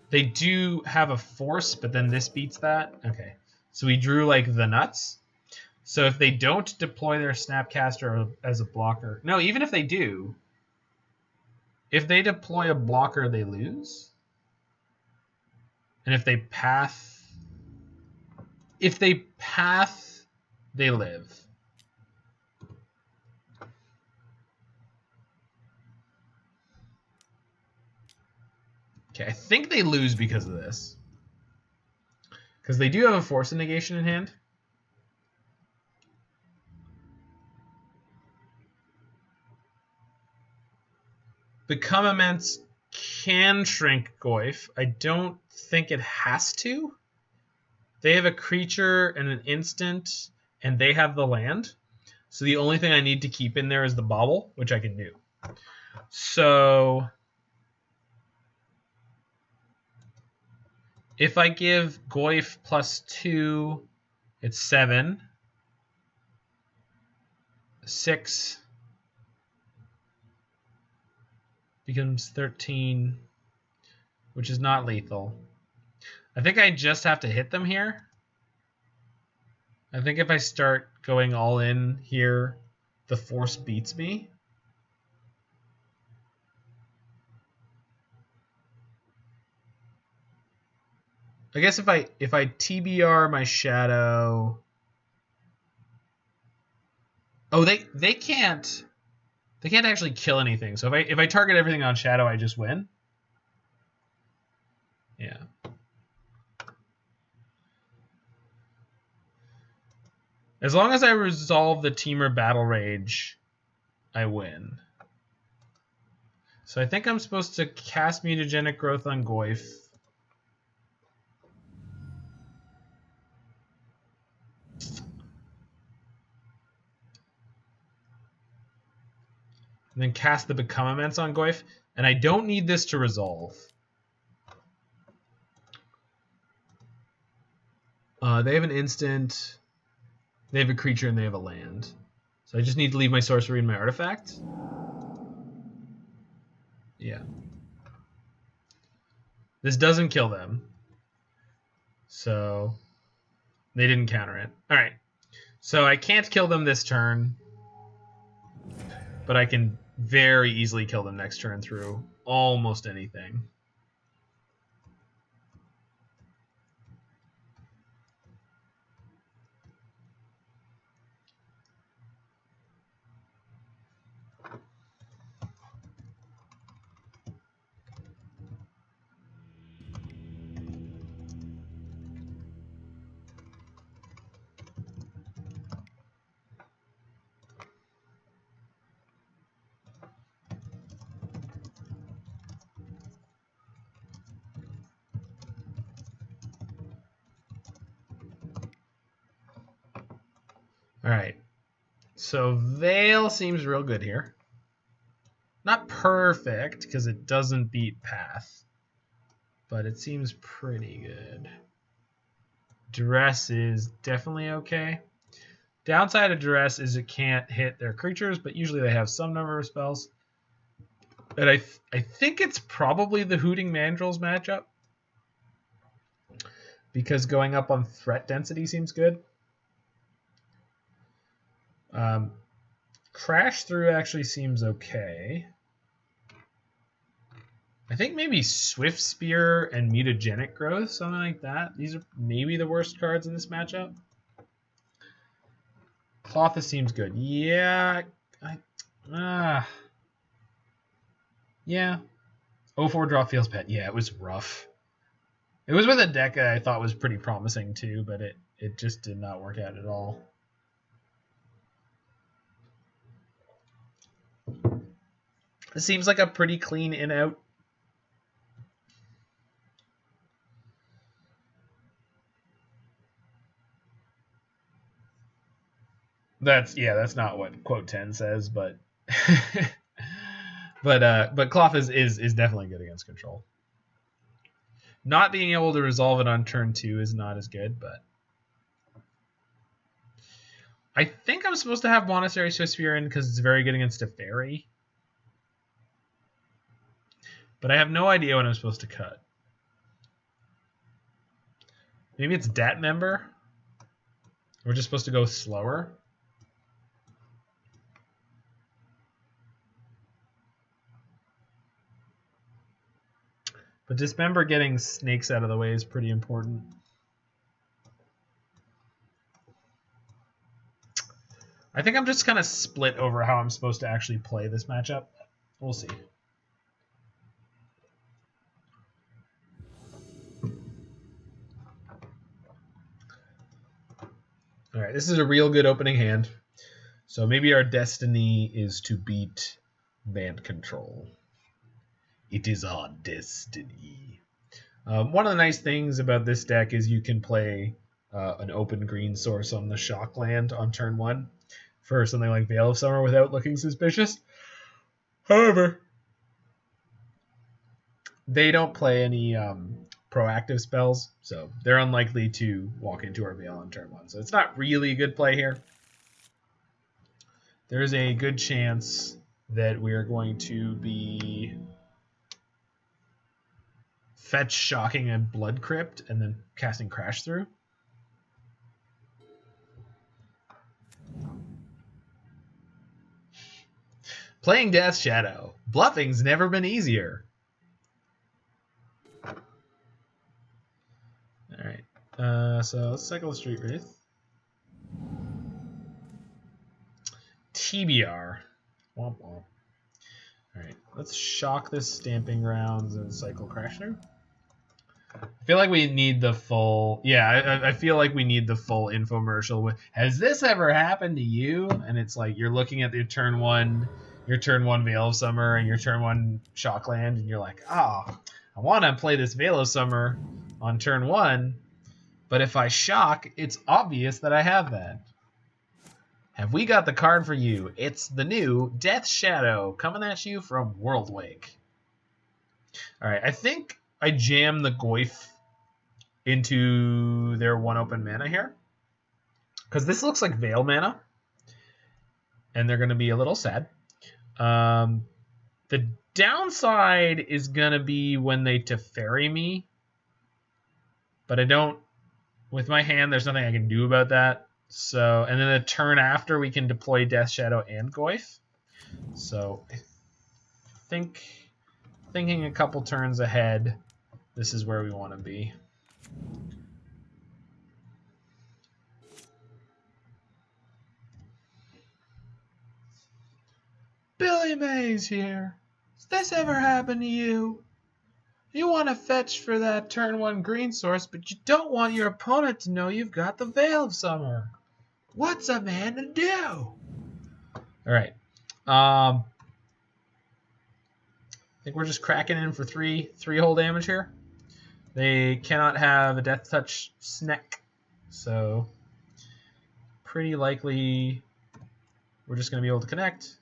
They do have a force, but then this beats that. Okay. So we drew like the nuts. So if they don't deploy their Snapcaster as a blocker... No, even if they do. If they deploy a blocker, they lose. And if they path... If they path, they live. Okay, I think they lose because of this. Because they do have a Force of Negation in hand. Become Immense can shrink Goyf. I don't think it has to. They have a creature and an instant, and they have the land. So the only thing I need to keep in there is the Bauble, which I can do. So if I give Goyf +2, it's 7. 6 becomes 13, which is not lethal. I think I just have to hit them here. I think if I start going all in here, the force beats me. I guess if I TBR my Shadow... Oh, they can't actually kill anything. So if I target everything on Shadow, I just win. Yeah. As long as I resolve the Temur Battle Rage, I win. So I think I'm supposed to cast Mutagenic Growth on Goyf. And then cast the Become Immense on Goyf. And I don't need this to resolve. They have an instant. They have a creature and they have a land. So I just need to leave my sorcery and my artifact. Yeah. This doesn't kill them. So they didn't counter it. Alright. So I can't kill them this turn. But I can very easily kill them next turn through almost anything. All right. So Veil seems real good here. Not perfect, because it doesn't beat Path. But it seems pretty good. Duress is definitely okay. Downside of Duress is it can't hit their creatures, but usually they have some number of spells. And I think it's probably the Hooting Mandrills matchup. Because going up on threat density seems good. Crash Through actually seems okay. I think maybe Swiftspear and Mutagenic Growth, something like that. These are maybe the worst cards in this matchup. Klothys seems good. Yeah. Yeah. 0-4 draw feels bad. Yeah, it was rough. It was with a deck I thought was pretty promising too, but it just did not work out at all. It seems like a pretty clean in-out. That's not what quote 10 says, but but Klothys is definitely good against control. Not being able to resolve it on turn 2 is not as good, but I think I'm supposed to have Monastery Swiftspear in because it's very good against a fairy. But I have no idea what I'm supposed to cut. Maybe it's Dismember? We're just supposed to go slower? But Dismember getting snakes out of the way is pretty important. I think I'm just kind of split over how I'm supposed to actually play this matchup. We'll see. All right, this is a real good opening hand. So maybe our destiny is to beat Band Control. It is our destiny. One of the nice things about this deck is you can play an open green source on the shock land on turn 1 for something like Veil of Summer without looking suspicious. However, they don't play any proactive spells, so they're unlikely to walk into our Veil on turn 1. So it's not really a good play here. There's a good chance that we are going to be fetch shocking a Blood Crypt and then casting Crash Through. Playing Death Shadow. Bluffing's never been easier. Alright. So let's cycle the Street Wraith. TBR. Womp womp. Alright, let's shock this Stomping Grounds and cycle Crash Through. I feel like we need the full... Yeah, I feel like we need the full infomercial. With, has this ever happened to you? And it's like you're looking at your turn 1 Veil of Summer and your turn 1 Shockland, and you're like, I want to play this Veil of Summer on turn 1, but if I shock, it's obvious that I have that. Have we got the card for you? It's the new Death Shadow coming at you from Worldwake. All right, I think I jam the Goyf into their 1 open mana here, because this looks like Veil mana, and they're going to be a little sad. The downside is going to be when they Teferi me, but I don't... With my hand, there's nothing I can do about that. So, and then the turn after, we can deploy Death Shadow and Goyf. So, I think, thinking a couple turns ahead, this is where we want to be. Billy Mays here. Has this ever happened to you? You want to fetch for that turn 1 green source, but you don't want your opponent to know you've got the Veil of Summer. What's a man to do? Alright. I think we're just cracking in for 3 hole damage here. They cannot have a Death Touch Snack, so pretty likely we're just going to be able to connect.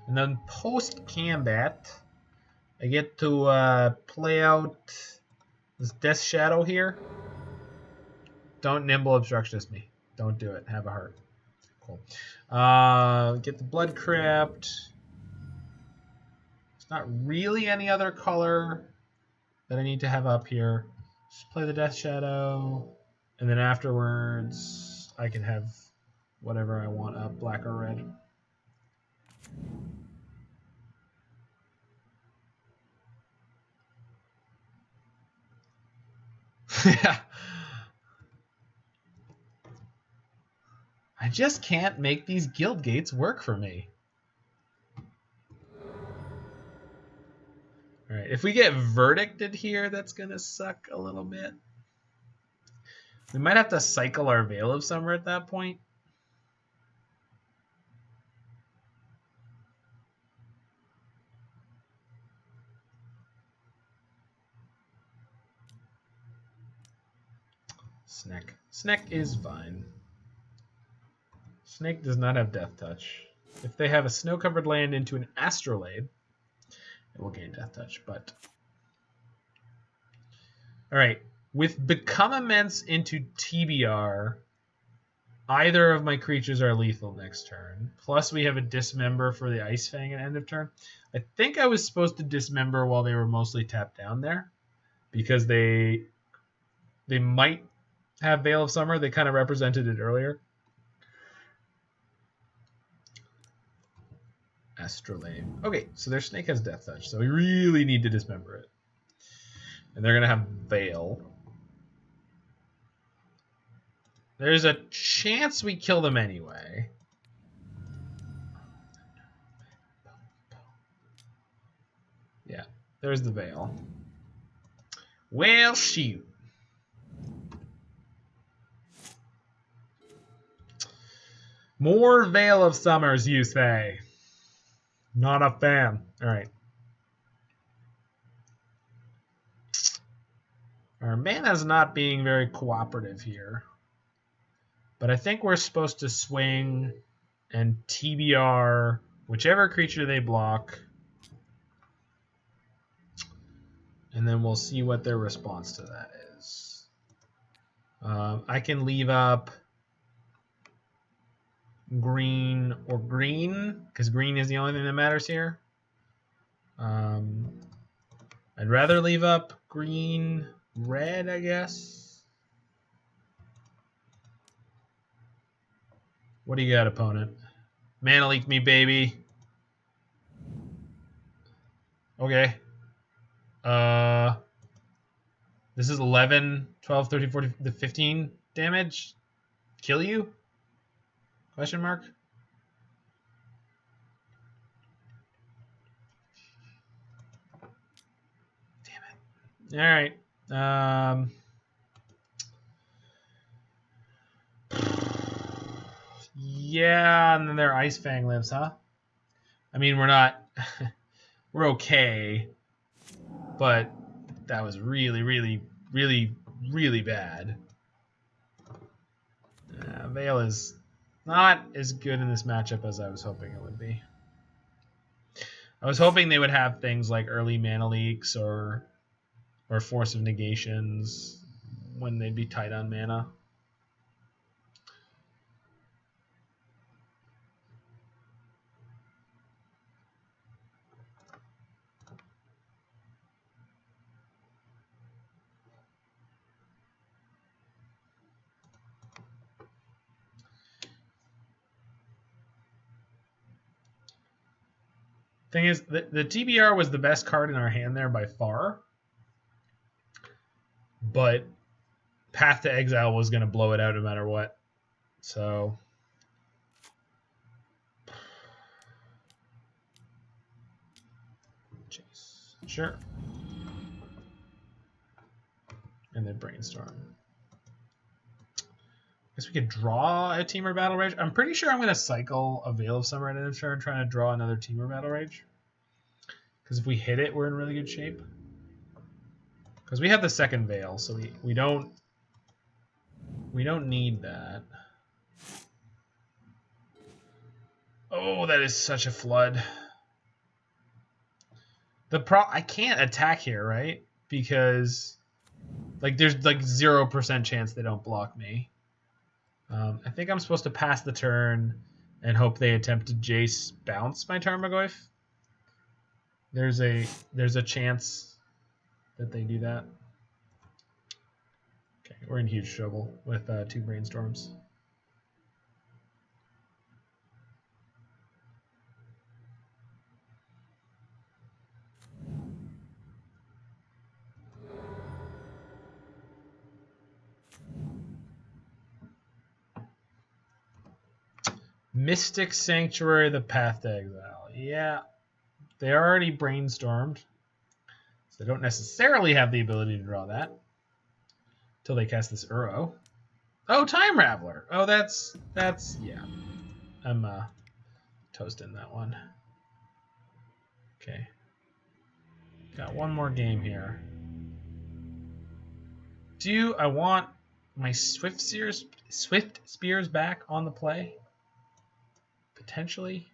And then post-combat, I get to play out this Death Shadow here. Don't Nimble Obstructionist me. Don't do it. Have a heart. Cool. Get the Blood Crypt. There's not really any other color that I need to have up here. Just play the Death Shadow. And then afterwards, I can have whatever I want up, black or red. Yeah. I just can't make these guild gates work for me. Alright, if we get verdicted here, that's going to suck a little bit. We might have to cycle our Veil of Summer at that point. Snake is fine. Snake does not have Death Touch. If they have a snow-covered land into an Astrolabe, it will gain Death Touch, but... Alright, with Become Immense into TBR, either of my creatures are lethal next turn. Plus we have a Dismember for the Ice Fang at end of turn. I think I was supposed to Dismember while they were mostly tapped down there, because they might have Veil of Summer. They kind of represented it earlier. Astrolabe. Okay, so their Snake has Death Touch, so we really need to Dismember it. And they're going to have Veil. There's a chance we kill them anyway. Yeah, there's the Veil. Well, shoot. More Veil of Summers, you say? Not a fan. All right. Our mana's not being very cooperative here. But I think we're supposed to swing and TBR whichever creature they block. And then we'll see what their response to that is. I can leave up green or green, because green is the only thing that matters here. I'd rather leave up green, red, I guess. What do you got, opponent? Mana leak me, baby. Okay. This is 11, 12, 13, 14, 15 damage. Kill you? Question mark? Damn it. Alright. Yeah, and then their Ice Fang lives, huh? I mean, we're not... we're okay. But that was really, really, really, really bad. Veil is not as good in this matchup as I was hoping it would be. I was hoping they would have things like early mana leaks or Force of Negations when they'd be tight on mana. Thing is, the TBR was the best card in our hand there by far. But Path to Exile was going to blow it out no matter what. So... Chase. Sure. And then Brainstorm. Guess we could draw a Temur Battle Rage. I'm pretty sure I'm going to cycle a Veil of Summer at end of turn, trying to draw another Temur Battle Rage. Because if we hit it, we're in really good shape. Because we have the second Veil, so we don't need that. Oh, that is such a flood. I can't attack here, right? Because like there's like 0% chance they don't block me. I think I'm supposed to pass the turn and hope they attempt to Jace bounce my Tarmogoyf. There's a chance that they do that. Okay, we're in huge trouble with 2 brainstorms. Mystic Sanctuary, the Path to Exile. Yeah, they already brainstormed, so they don't necessarily have the ability to draw that until they cast this Uro. Oh, Time Raveler. Oh, that's yeah. I'm toasting that one. Okay, got one more game here. Do I want my Swiftspears back on the play? Potentially.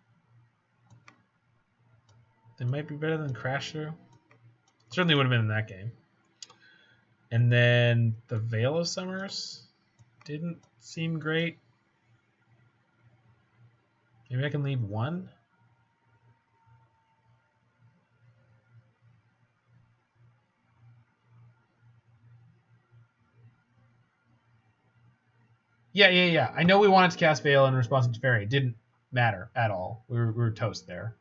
They might be better than Crash Through. Certainly would have been in that game. And then the Veil of Summers didn't seem great. Maybe I can leave 1. Yeah. I know we wanted to cast Veil in response to Fairy. It didn't matter at all. We were toast there.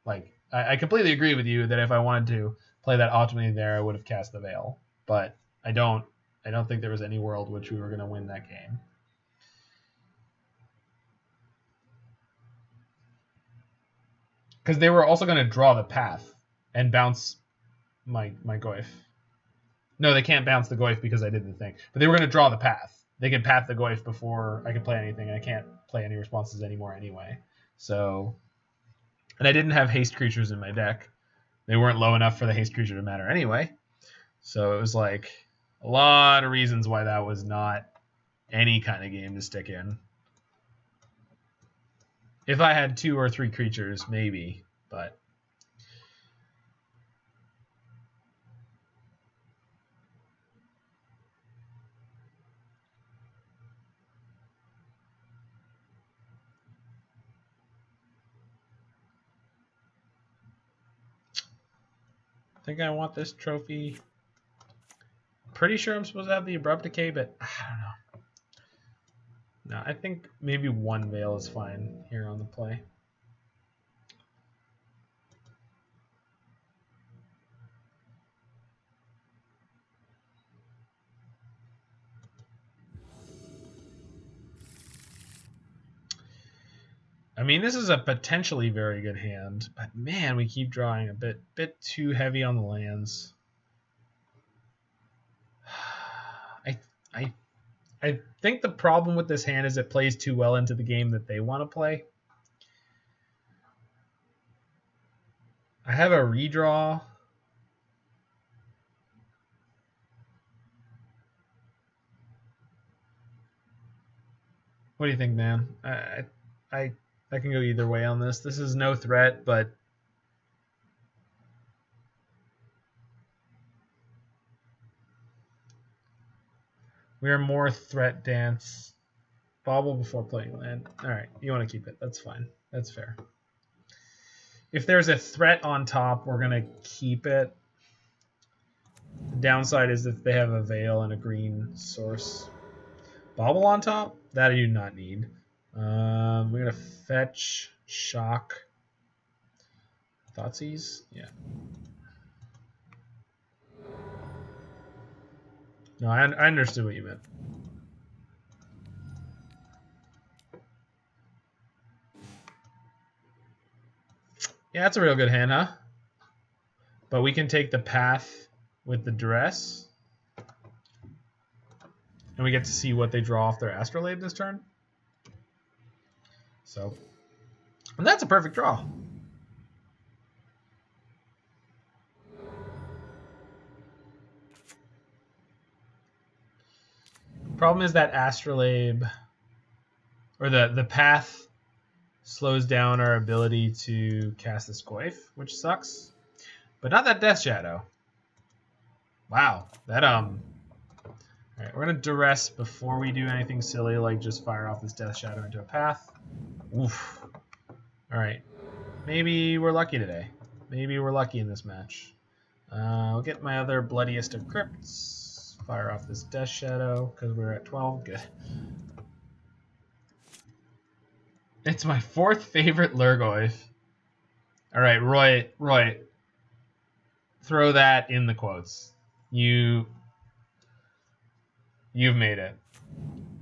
Like, I completely agree with you that if I wanted to play that optimally there, I would have cast the Veil. But I don't think there was any world which we were going to win that game. Because they were also going to draw the path and bounce my Goyf. No, they can't bounce the Goyf because I did the thing. But they were going to draw the path. They could path the Goyf before I could play anything, and I can't play any responses anymore anyway. So, and I didn't have haste creatures in my deck. They weren't low enough for the haste creature to matter anyway. So it was like a lot of reasons why that was not any kind of game to stick in. If I had 2 or 3 creatures, maybe, but I think I want this trophy. Pretty sure I'm supposed to have the Abrupt Decay, but I don't know. No, I think maybe 1 Veil is fine here on the play. I mean, this is a potentially very good hand, but man, we keep drawing a bit too heavy on the lands. I think the problem with this hand is it plays too well into the game that they want to play. I have a redraw. What do you think, man? I can go either way on this. This is no threat, but we are more threat dance. Bauble before playing land. All right, you want to keep it. That's fine. That's fair. If there's a threat on top, we're going to keep it. The downside is if they have a Veil and a green source. Bauble on top? That I do not need. We're going to fetch, shock. Thoughtseize? Yeah. No, I understood what you meant. Yeah, that's a real good hand, huh? But we can take the path with the Duress. And we get to see what they draw off their Astrolabe this turn. So, and that's a perfect draw. Problem is that Astrolabe, or the path slows down our ability to cast this Goyf, which sucks. But not that Death Shadow. Wow, that Alright, we're gonna Duress before we do anything silly, like just fire off this Death Shadow into a path. Oof. Alright. Maybe we're lucky today. Maybe we're lucky in this match. I'll get my other Bloodiest of Crypts. Fire off this Death Shadow, because we're at 12. Good. It's my 4th favorite Lurgoyf. Alright, Roy. Throw that in the quotes. You've made it.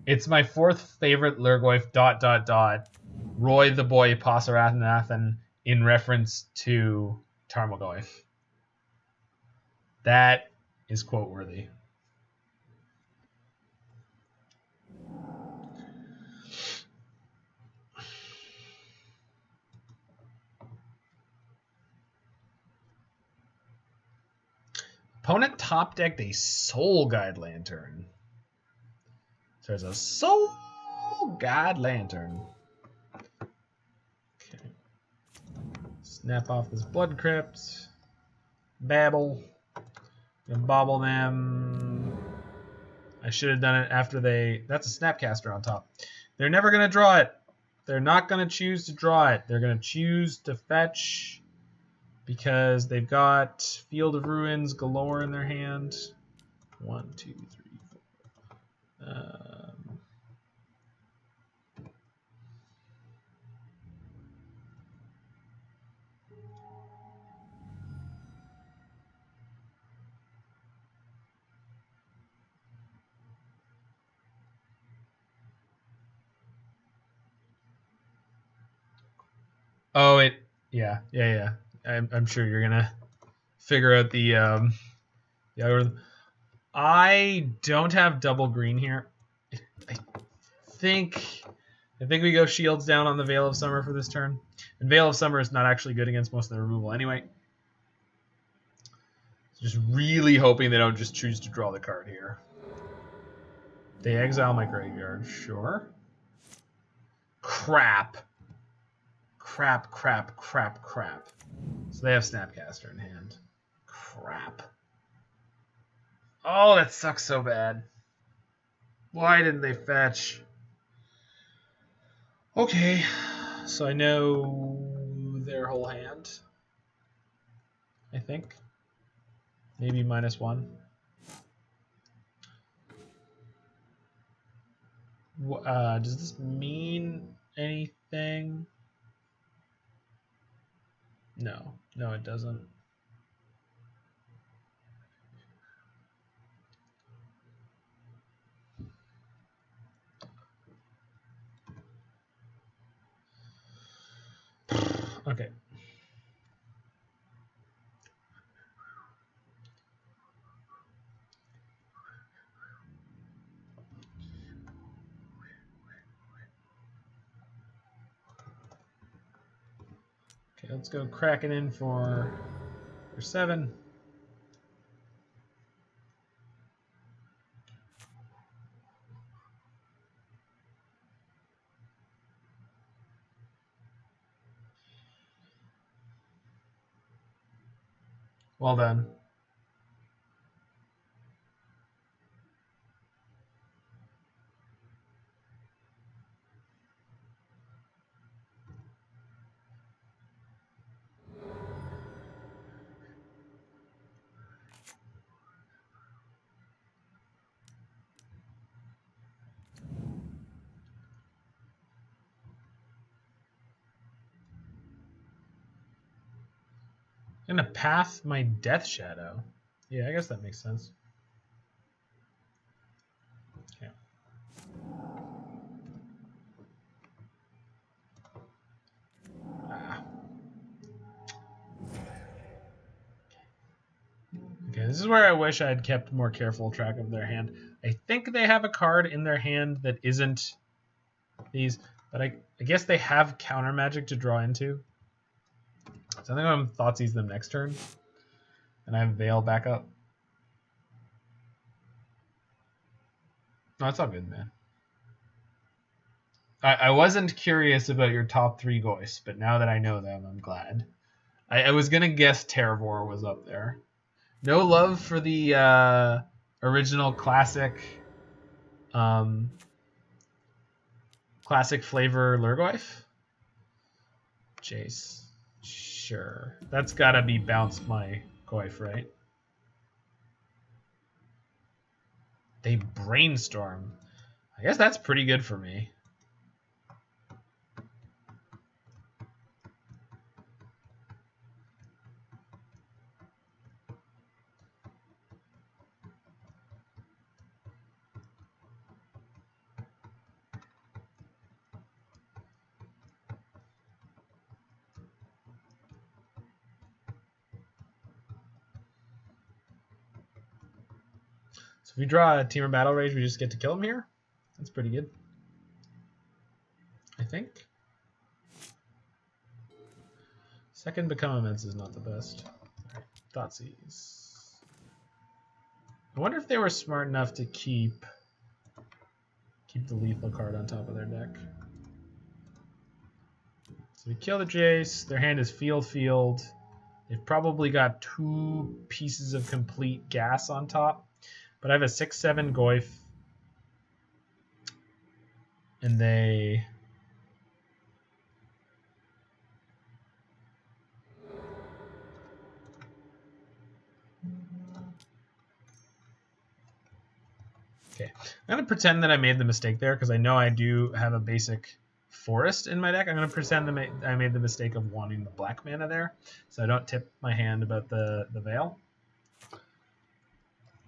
It's my 4th favorite Lurgoyf ... Roy the Boy Pasarathanathan in reference to Tarmogoyf. That is quote worthy. Opponent top decked a Soul Guide Lantern. So there's a Soul Guide Lantern. Okay. Snap off this Blood Crypt. Bauble. And Bauble them. I should have done it after they... That's a Snapcaster on top. They're never going to draw it. They're not going to choose to draw it. They're going to choose to fetch... because they've got Field of Ruins galore in their hand. 1, 2, 3, 4. Oh, it. Yeah. I'm sure you're gonna figure out the algorithm. I don't have double green here. I think we go Shields down on the Veil of Summer for this turn. And Veil of Summer is not actually good against most of the removal anyway. Just really hoping they don't just choose to draw the card here. They exile my graveyard, sure. Crap. So they have Snapcaster in hand. Crap. Oh, that sucks so bad. Why didn't they fetch? Okay, so I know their whole hand. I think. Maybe -1. Does this mean anything? No, it doesn't. Okay. Okay, let's go cracking in for 7. Well done. I'm gonna path my Death Shadow. Yeah, I guess that makes sense. Okay. Okay, this is where I wish I had kept more careful track of their hand. I think they have a card in their hand that isn't these, but I guess they have counter magic to draw into. So I think I'm Thoughtseize them next turn. And I have Veil back up. No, it's all good, man. I wasn't curious about your top 3 Goyfs, but now that I know them, I'm glad. I was gonna guess Terravor was up there. No love for the original classic flavor Lurgoyf? Jace. Sure. That's gotta be Bounce My Goyf, right? They Brainstorm. I guess that's pretty good for me. So if we draw a Temur Battle Rage, we just get to kill him here? That's pretty good. I think. Second Become Immense is not the best. Thoughtseize. I wonder if they were smart enough to keep the lethal card on top of their deck. So we kill the Jace. Their hand is field. They've probably got 2 pieces of complete gas on top. But I have a 6/7 Goyf. And they... Okay, I'm going to pretend that I made the mistake there because I know I do have a basic forest in my deck. I'm going to pretend that I made the mistake of wanting the black mana there, so I don't tip my hand about the Veil.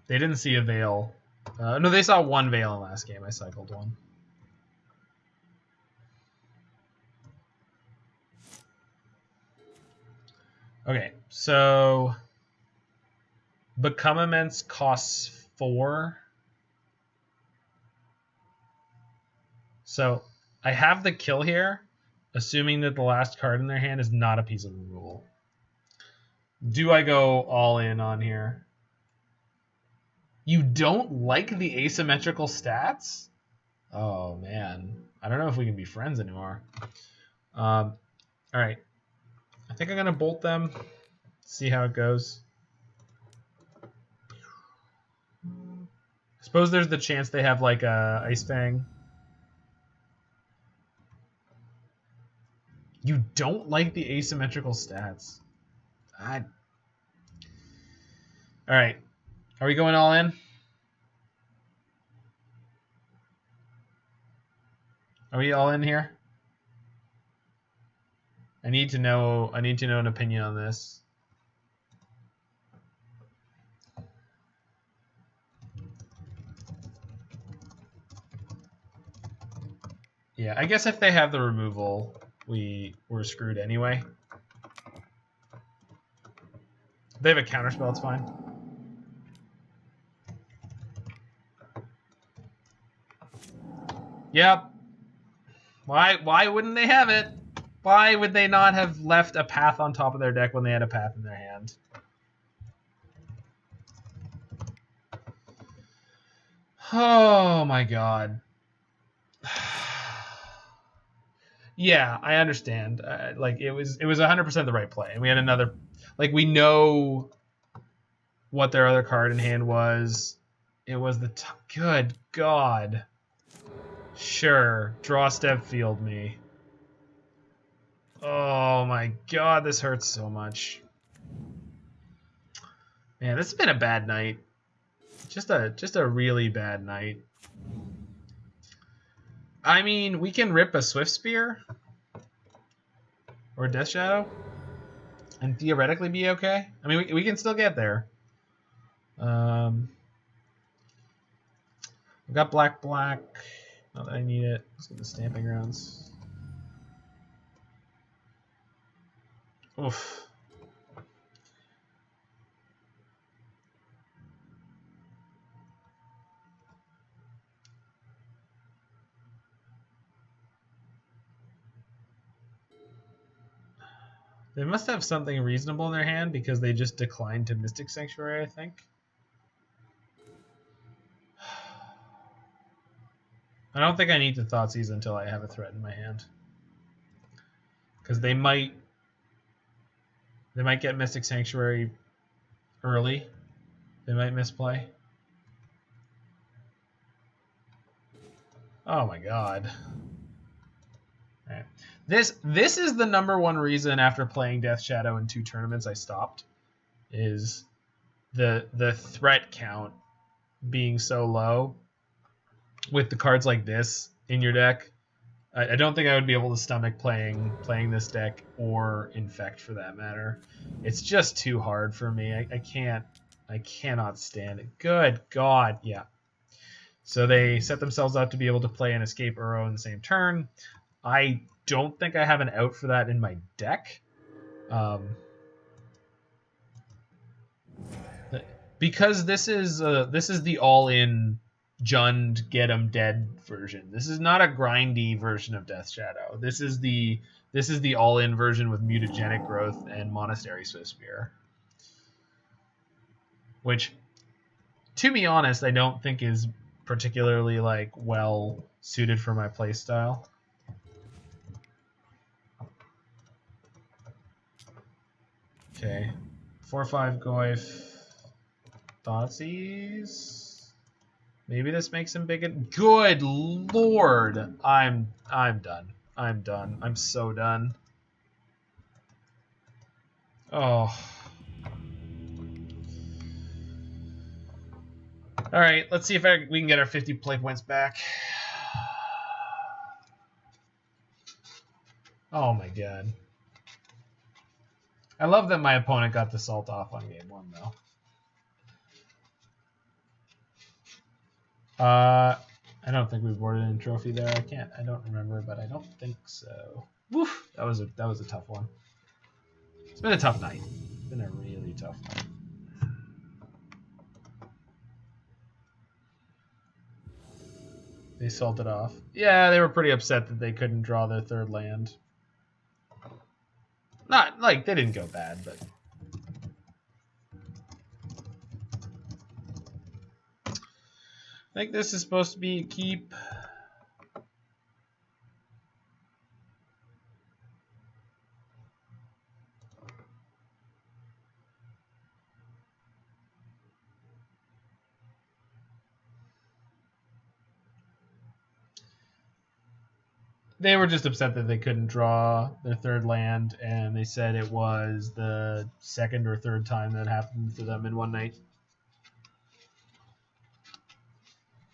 They didn't see a Veil. No, they saw 1 Veil in last game. I cycled 1. Okay, so Become Immense costs 4. So I have the kill here, assuming that the last card in their hand is not a piece of removal. Do I go all in on here? You don't like the asymmetrical stats? Oh, man. I don't know if we can be friends anymore. All right. I think I'm going to bolt them, see how it goes. Suppose there's the chance they have like a Ice Fang. You don't like the asymmetrical stats. All right. Are we going all in? Are we all in here? I need to know an opinion on this. Yeah, I guess if they have the removal, we're screwed anyway. If they have a counterspell, it's fine. Yep. Why wouldn't they have it? Why would they not have left a path on top of their deck when they had a path in their hand? Oh my god. Yeah, I understand. Like it was 100% the right play, and we had another. Like we know what their other card in hand was. It was the good god. Sure, draw step field me. Oh my god, this hurts so much. Man, this has been a bad night. Just a really bad night. I mean, we can rip a Swiftspear or Death Shadow and theoretically be okay. I mean, we can still get there. We've got black. Not that I need it. Let's get the Stamping Grounds. Oof. They must have something reasonable in their hand because they just declined to Mystic Sanctuary, I think. I don't think I need to Thoughtseize until I have a threat in my hand. Because they might get Mystic Sanctuary early. They might misplay. Oh my god. All right. This is the number one reason after playing Death Shadow in 2 tournaments I stopped. Is the threat count being so low with the cards like this in your deck. I don't think I would be able to stomach playing this deck or Infect for that matter. It's just too hard for me. I cannot stand it. Good God, yeah. So they set themselves up to be able to play an Escape Uro in the same turn. I don't think I have an out for that in my deck. Because this is the all-in Jund get 'em dead version. This is not a grindy version of Death Shadow. This is the all-in version with Mutagenic Growth and Monastery Swiftspear. Which, to be honest, I don't think is particularly like well suited for my playstyle. Okay. 4/5 Goyf. Thoughtseize. Maybe this makes him big. Good lord! I'm done. I'm done. I'm so done. Oh. All right. Let's see if we can get our 50 play points back. Oh my god. I love that my opponent got the salt off on game 1 though. I don't think we boarded in trophy there. I don't remember, but I don't think so. Woof! That was a tough one. It's been a tough night. It's been a really tough night. They salted off. Yeah, they were pretty upset that they couldn't draw their 3rd land. Not like they didn't go bad, but I think this is supposed to be a keep. They were just upset that they couldn't draw their 3rd land, and they said it was the 2nd or 3rd time that happened to them in one night.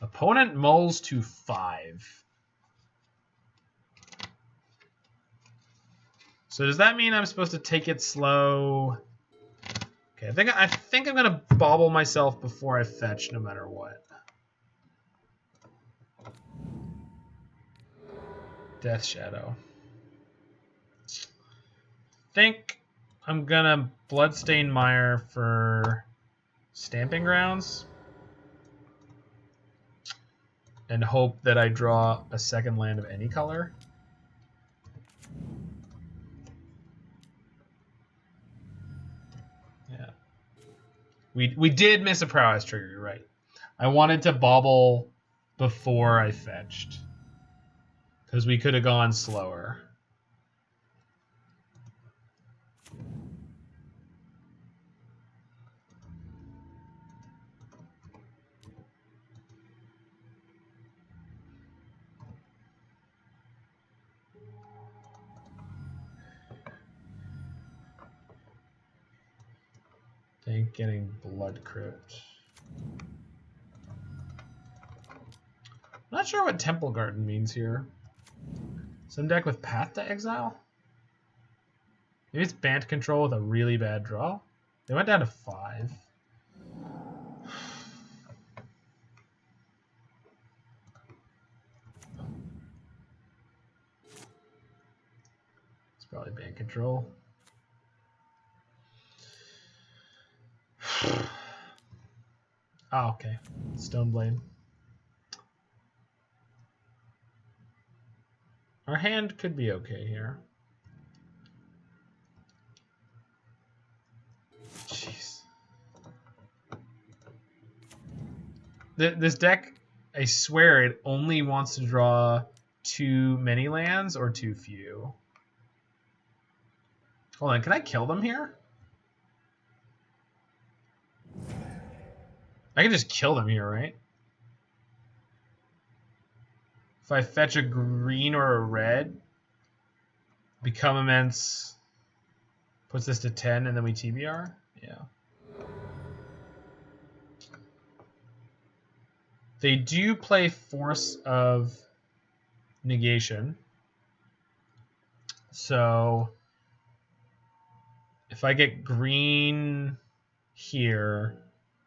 Opponent mulls to 5. So does that mean I'm supposed to take it slow? Okay, I think I'm gonna bauble myself before I fetch, no matter what. Death Shadow. Think I'm gonna Bloodstained Mire for Stamping Grounds and hope that I draw a 2nd land of any color. Yeah. We did miss a prowess trigger, you're right. I wanted to bauble before I fetched, because we could have gone slower. Think getting Blood Crypt. Not sure what Temple Garden means here. Some deck with Path to Exile? Maybe it's Bant Control with a really bad draw? They went down to 5. It's probably Bant Control. Oh, okay. Stoneblade. Our hand could be okay here. Jeez. This deck I swear it only wants to draw too many lands or too few. Hold on, can I kill them here? I can just kill them here, right? If I fetch a green or a red, become immense, puts this to 10, and then we TBR? Yeah. They do play Force of Negation. So if I get green here,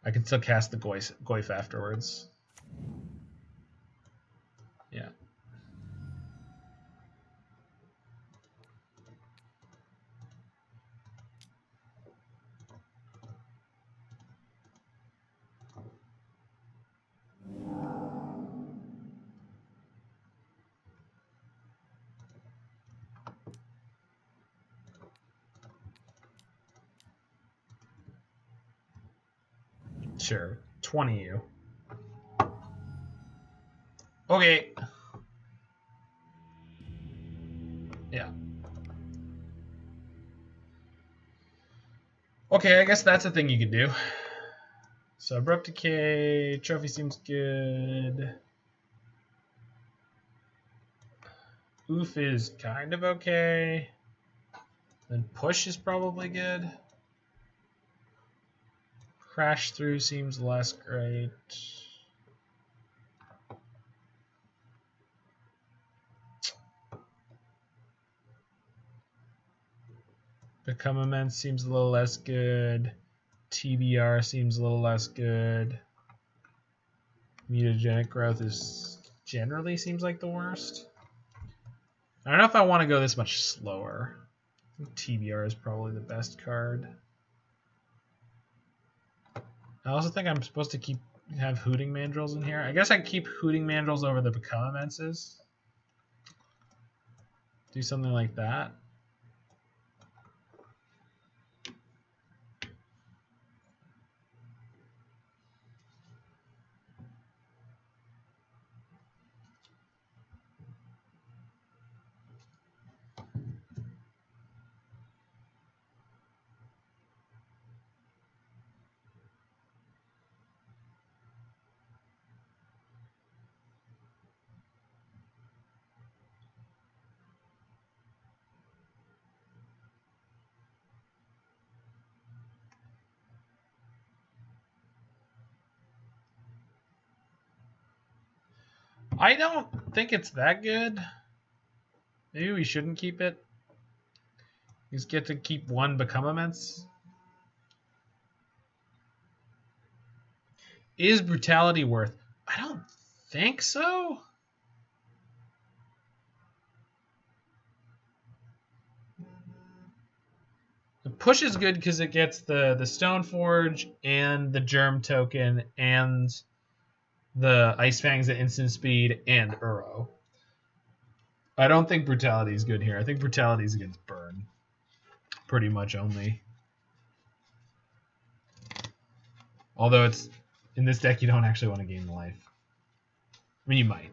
I can still cast the Goyf afterwards. Yeah. Sure. 20 you. Okay. Yeah. Okay, I guess that's a thing you can do. So Abrupt Decay, Trophy seems good. Ouphe is kind of okay. Then Push is probably good. Crash Through seems less great. Become Immense seems a little less good. TBR seems a little less good. Mutagenic Growth is generally seems like the worst. I don't know if I want to go this much slower. I think TBR is probably the best card. I also think I'm supposed to have Hooting Mandrills in here. I guess I can keep Hooting Mandrills over the Become Immenses. Do something like that. I don't think it's that good. Maybe we shouldn't keep it. You just get to keep one Become Immense. Is Brutality worth? I don't think so. The Push is good because it gets the Stoneforge and the Germ token and the Ice Fangs at instant speed and Uro. I don't think Brutality is good here. I think Brutality is against Burn. Pretty much only. Although it's in this deck you don't actually want to gain the life. I mean you might.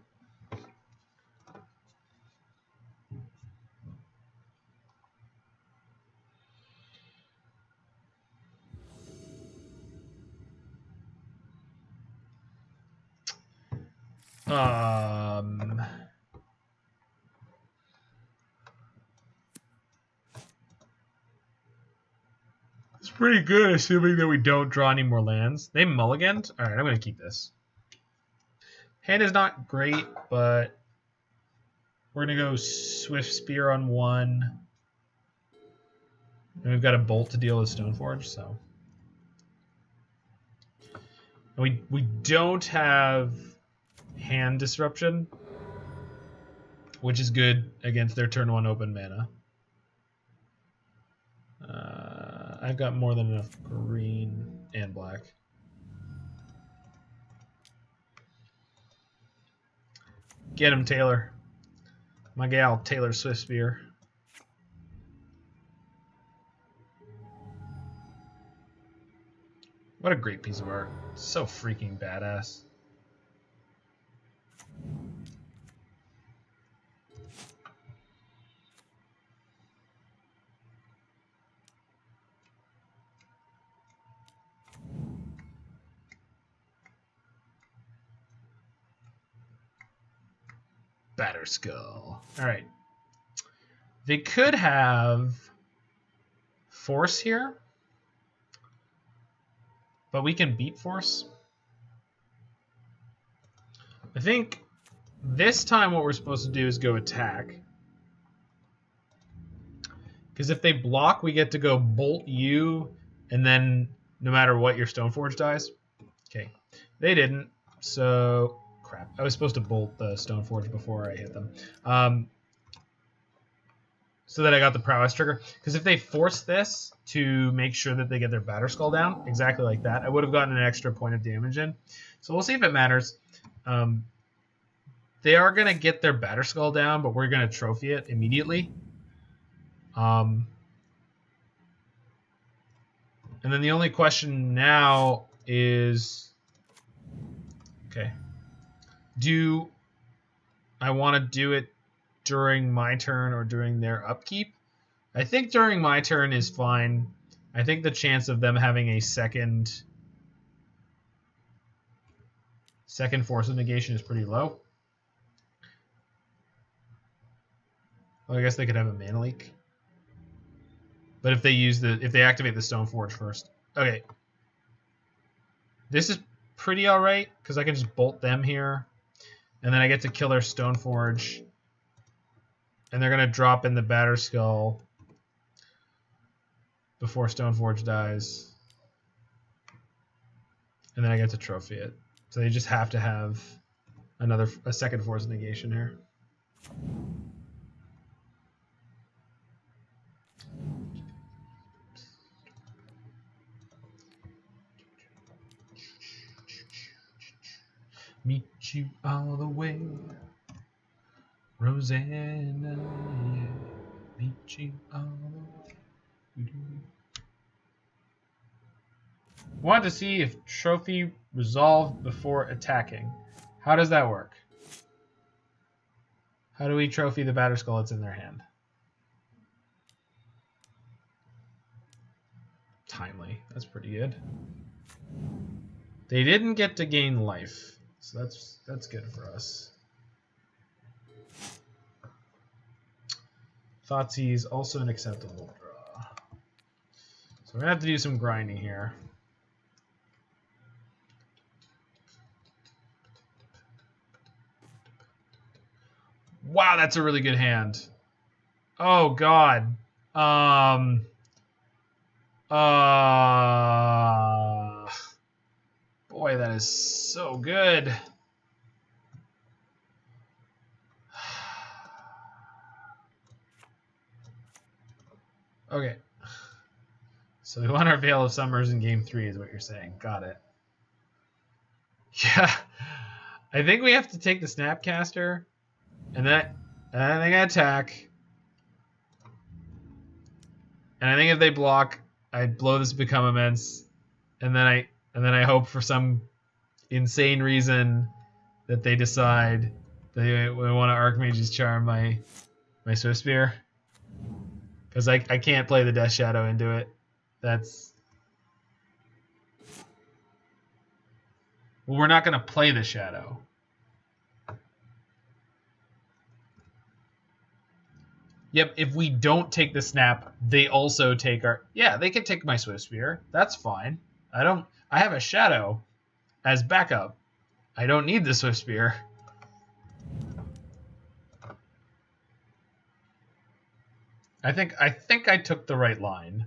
It's pretty good, assuming that we don't draw any more lands. They mulliganed? Alright, I'm going to keep this. Hand is not great, but we're going to go Swiftspear on one. And we've got a Bolt to deal with Stoneforge, so. And we don't have Hand Disruption, which is good against their turn 1 open mana. I've got more than enough green and black. Get him, Taylor. My gal, Taylor Swiftspear. What a great piece of art. So freaking badass. Batterskull. All right. They could have Force here, but we can beat Force. I think this time what we're supposed to do is go attack. Because if they block, we get to go bolt you, and then no matter what, your Stoneforge dies. Okay. They didn't, so crap. I was supposed to bolt the Stoneforge before I hit them. So that I got the prowess trigger. Because if they force this to make sure that they get their Batterskull down, exactly like that, I would have gotten an extra point of damage in. So we'll see if it matters. They are going to get their Batterskull down, but we're going to trophy it immediately. And then the only question now is, okay, do I want to do it during my turn or during their upkeep? I think during my turn is fine. I think the chance of them having a second Force of Negation is pretty low. Well, I guess they could have a mana leak. But if they activate the Stoneforge first. Okay. This is pretty alright, because I can just bolt them here. And then I get to kill their Stoneforge. And they're going to drop in the Batterskull before Stoneforge dies. And then I get to trophy it. So they just have to have a second Force of Negation here. Meet you all the way, Rosanna, yeah. Meet you all the way. Want to see if trophy resolved before attacking. How does that work? How do we trophy the Batterskull that's in their hand? Timely. That's pretty good. They didn't get to gain life. So that's good for us. Thoughtseize, also an acceptable draw. So we're going to have to do some grinding here. Wow, that's a really good hand. Oh, God. Boy, that is so good. Okay. So we want our Veil of Summers in Game 3 is what you're saying. Got it. Yeah. I think we have to take the Snapcaster, and then I think I attack. And I think if they block, I blow this Become Immense, and then I hope for some insane reason that they decide they want to Archmage's Charm my Swiftspear. Because I can't play the Death Shadow into it. That's... Well, we're not going to play the Shadow. Yep, if we don't take the snap, they also take our... Yeah, they can take my Swiftspear. That's fine. I have a Shadow as backup. I don't need the Swiftspear. I think I took the right line.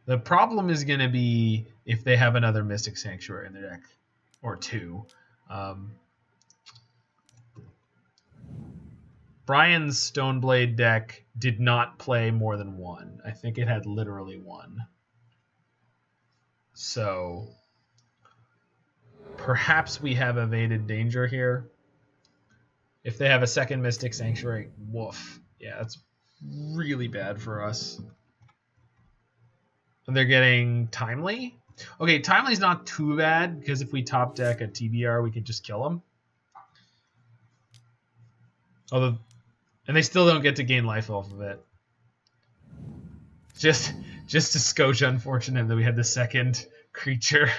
The problem is going to be if they have another Mystic Sanctuary in their deck. Or two. Brian's Stoneblade deck did not play more than one. I think it had literally one. So perhaps we have evaded danger here. If they have a second Mystic Sanctuary, woof. Yeah, that's really bad for us. And they're getting Timely. Okay, Timely's not too bad, because if we top deck a TBR, we could just kill them. And they still don't get to gain life off of it. Just a skosh unfortunate that we had the second creature.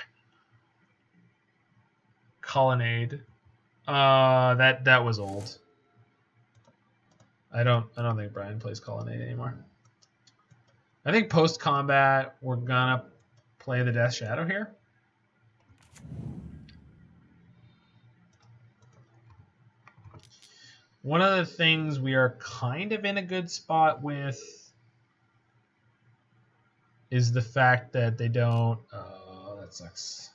Colonnade. That was old. I don't think Brian plays Colonnade anymore. I think post combat we're gonna play the Death Shadow here. One of the things we are kind of in a good spot with is the fact that they don't. Oh, that sucks.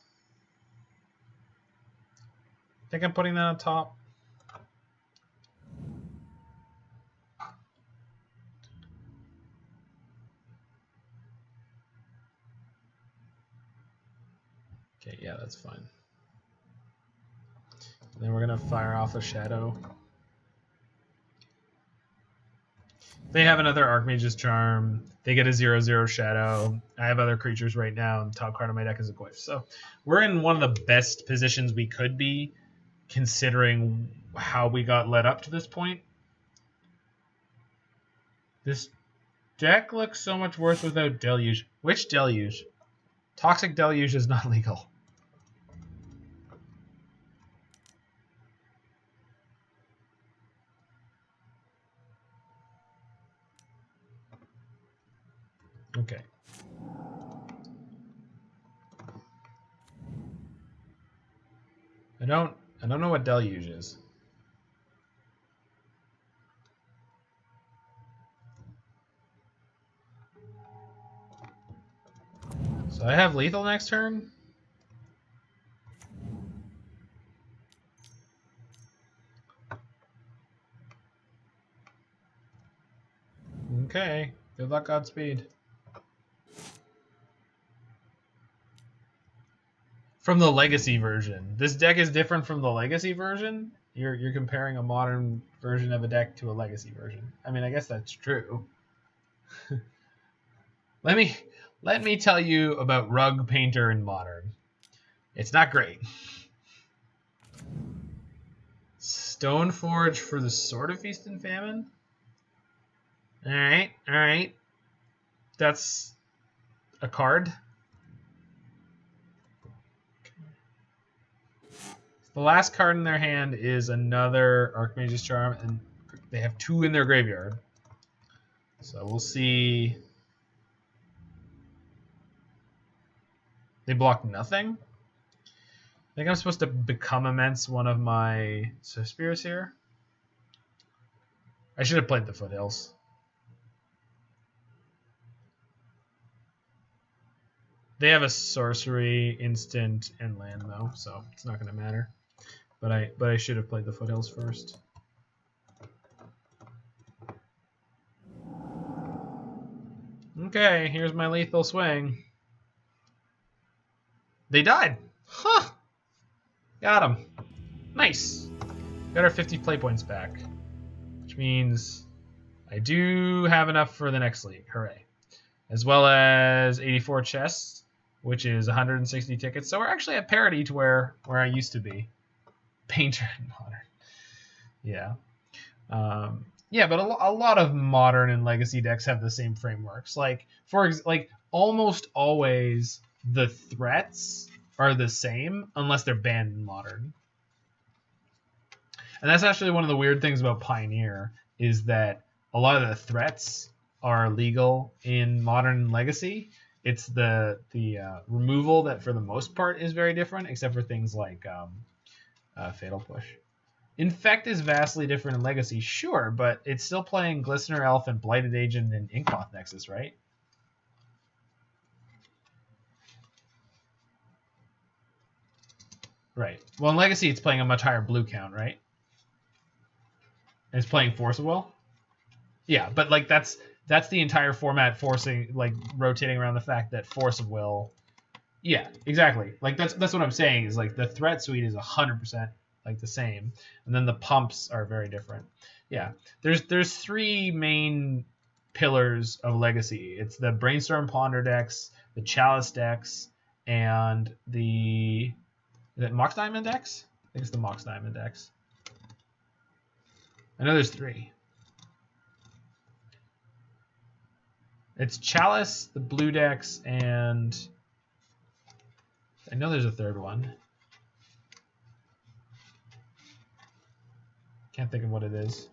I think I'm putting that on top. Okay, yeah, that's fine. And then we're gonna fire off a shadow. They have another Archmage's Charm. They get a 0/0 shadow. I have other creatures right now, and the top card of my deck is a Goyf. So we're in one of the best positions we could be, considering how we got led up to this point. This deck looks so much worse without Deluge. Which Deluge? Toxic Deluge is not legal. Okay. I don't know what Deluge is. So I have lethal next turn. Okay. Good luck, Godspeed. From the Legacy version. This deck is different from the Legacy version? You're comparing a modern version of a deck to a Legacy version. I mean, I guess that's true. Let me tell you about Rug Painter in Modern. It's not great. Stoneforge for the Sword of Feast and Famine? Alright. That's a card. The last card in their hand is another Archmage's Charm, and they have 2 in their graveyard. So we'll see. They block nothing? I think I'm supposed to become immense one of my Swiftspears here. I should have played the Foothills. They have a sorcery, instant, and land though, so it's not going to matter. But I should have played the Foothills first. Okay, here's my lethal swing. They died. Huh. Got them. Nice. Got our 50 play points back, which means I do have enough for the next league. Hooray. As well as 84 chests, which is 160 tickets. So we're actually at parity to where I used to be. Painter and Modern. Yeah. Yeah, but a lot of Modern and Legacy decks have the same frameworks. Like almost always the threats are the same unless they're banned in Modern. And that's actually one of the weird things about Pioneer is that a lot of the threats are legal in Modern and Legacy. It's the removal that for the most part is very different, except for things like Fatal Push. Infect is vastly different in Legacy, sure, but it's still playing Glistener Elf and Blighted Agent and Inkmoth Nexus, right? Right. Well, in Legacy, it's playing a much higher blue count, right? And it's playing Force of Will. Yeah, but like that's the entire format rotating around the fact that Force of Will. Yeah, exactly. Like that's what I'm saying is like the threat suite is 100% like the same, and then the pumps are very different. Yeah, there's 3 main pillars of Legacy. It's the Brainstorm Ponder decks, the Chalice decks, and is it Mox Diamond decks? I think it's the Mox Diamond decks. I know there's 3. It's Chalice, the blue decks, and I know there's a third one. Can't think of what it is.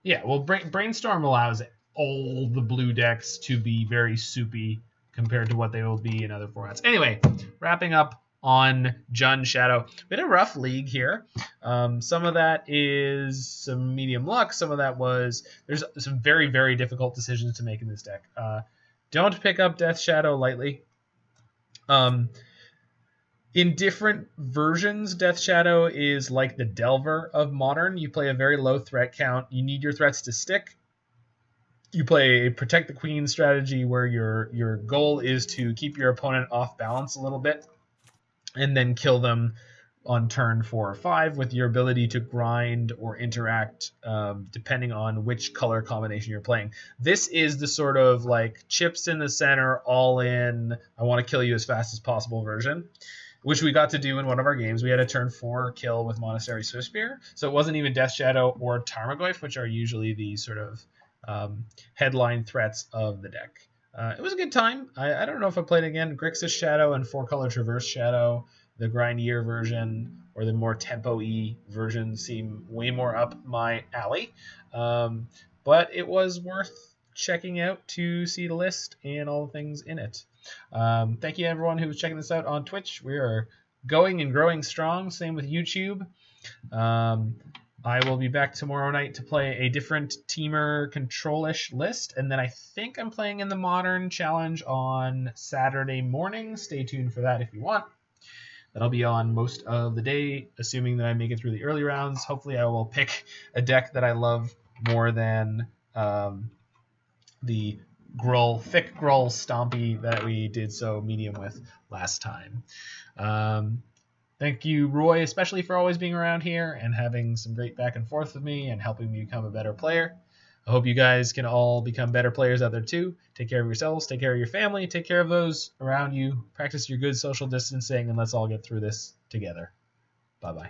Yeah, well, Brainstorm allows all the blue decks to be very soupy compared to what they will be in other formats. Anyway, wrapping up on Jund Shadow. We had a rough league here. Some of that is some medium luck. Some of that was there's some very, very difficult decisions to make in this deck. Don't pick up Death Shadow lightly. In different versions, Death Shadow is like the Delver of Modern. You play a very low threat count. You need your threats to stick. You play a Protect the Queen strategy where your goal is to keep your opponent off balance a little bit and then kill them on turn 4 or 5 with your ability to grind or interact depending on which color combination you're playing. This is the sort of like chips in the center, all in, I want to kill you as fast as possible version, which we got to do in one of our games. We had a turn 4 kill with Monastery Swiftspear, so it wasn't even Death Shadow or Tarmogoyf, which are usually the sort of headline threats of the deck. It was a good time. I don't know if I played again. Grixis Shadow and 4-color Traverse Shadow, the grindier version or the more tempo-y version seem way more up my alley. But it was worth checking out to see the list and all the things in it. Thank you everyone who was checking this out on Twitch. We are going and growing strong. Same with YouTube. I will be back tomorrow night to play a different Temur control-ish list, and then I think I'm playing in the Modern Challenge on Saturday morning. Stay tuned for that if you want. That'll be on most of the day, assuming that I make it through the early rounds. Hopefully I will pick a deck that I love more than the thick Gruul Stompy that we did so medium with last time. Thank you, Roy, especially for always being around here and having some great back and forth with me and helping me become a better player. I hope you guys can all become better players out there too. Take care of yourselves, take care of your family, take care of those around you, practice your good social distancing, and let's all get through this together. Bye-bye.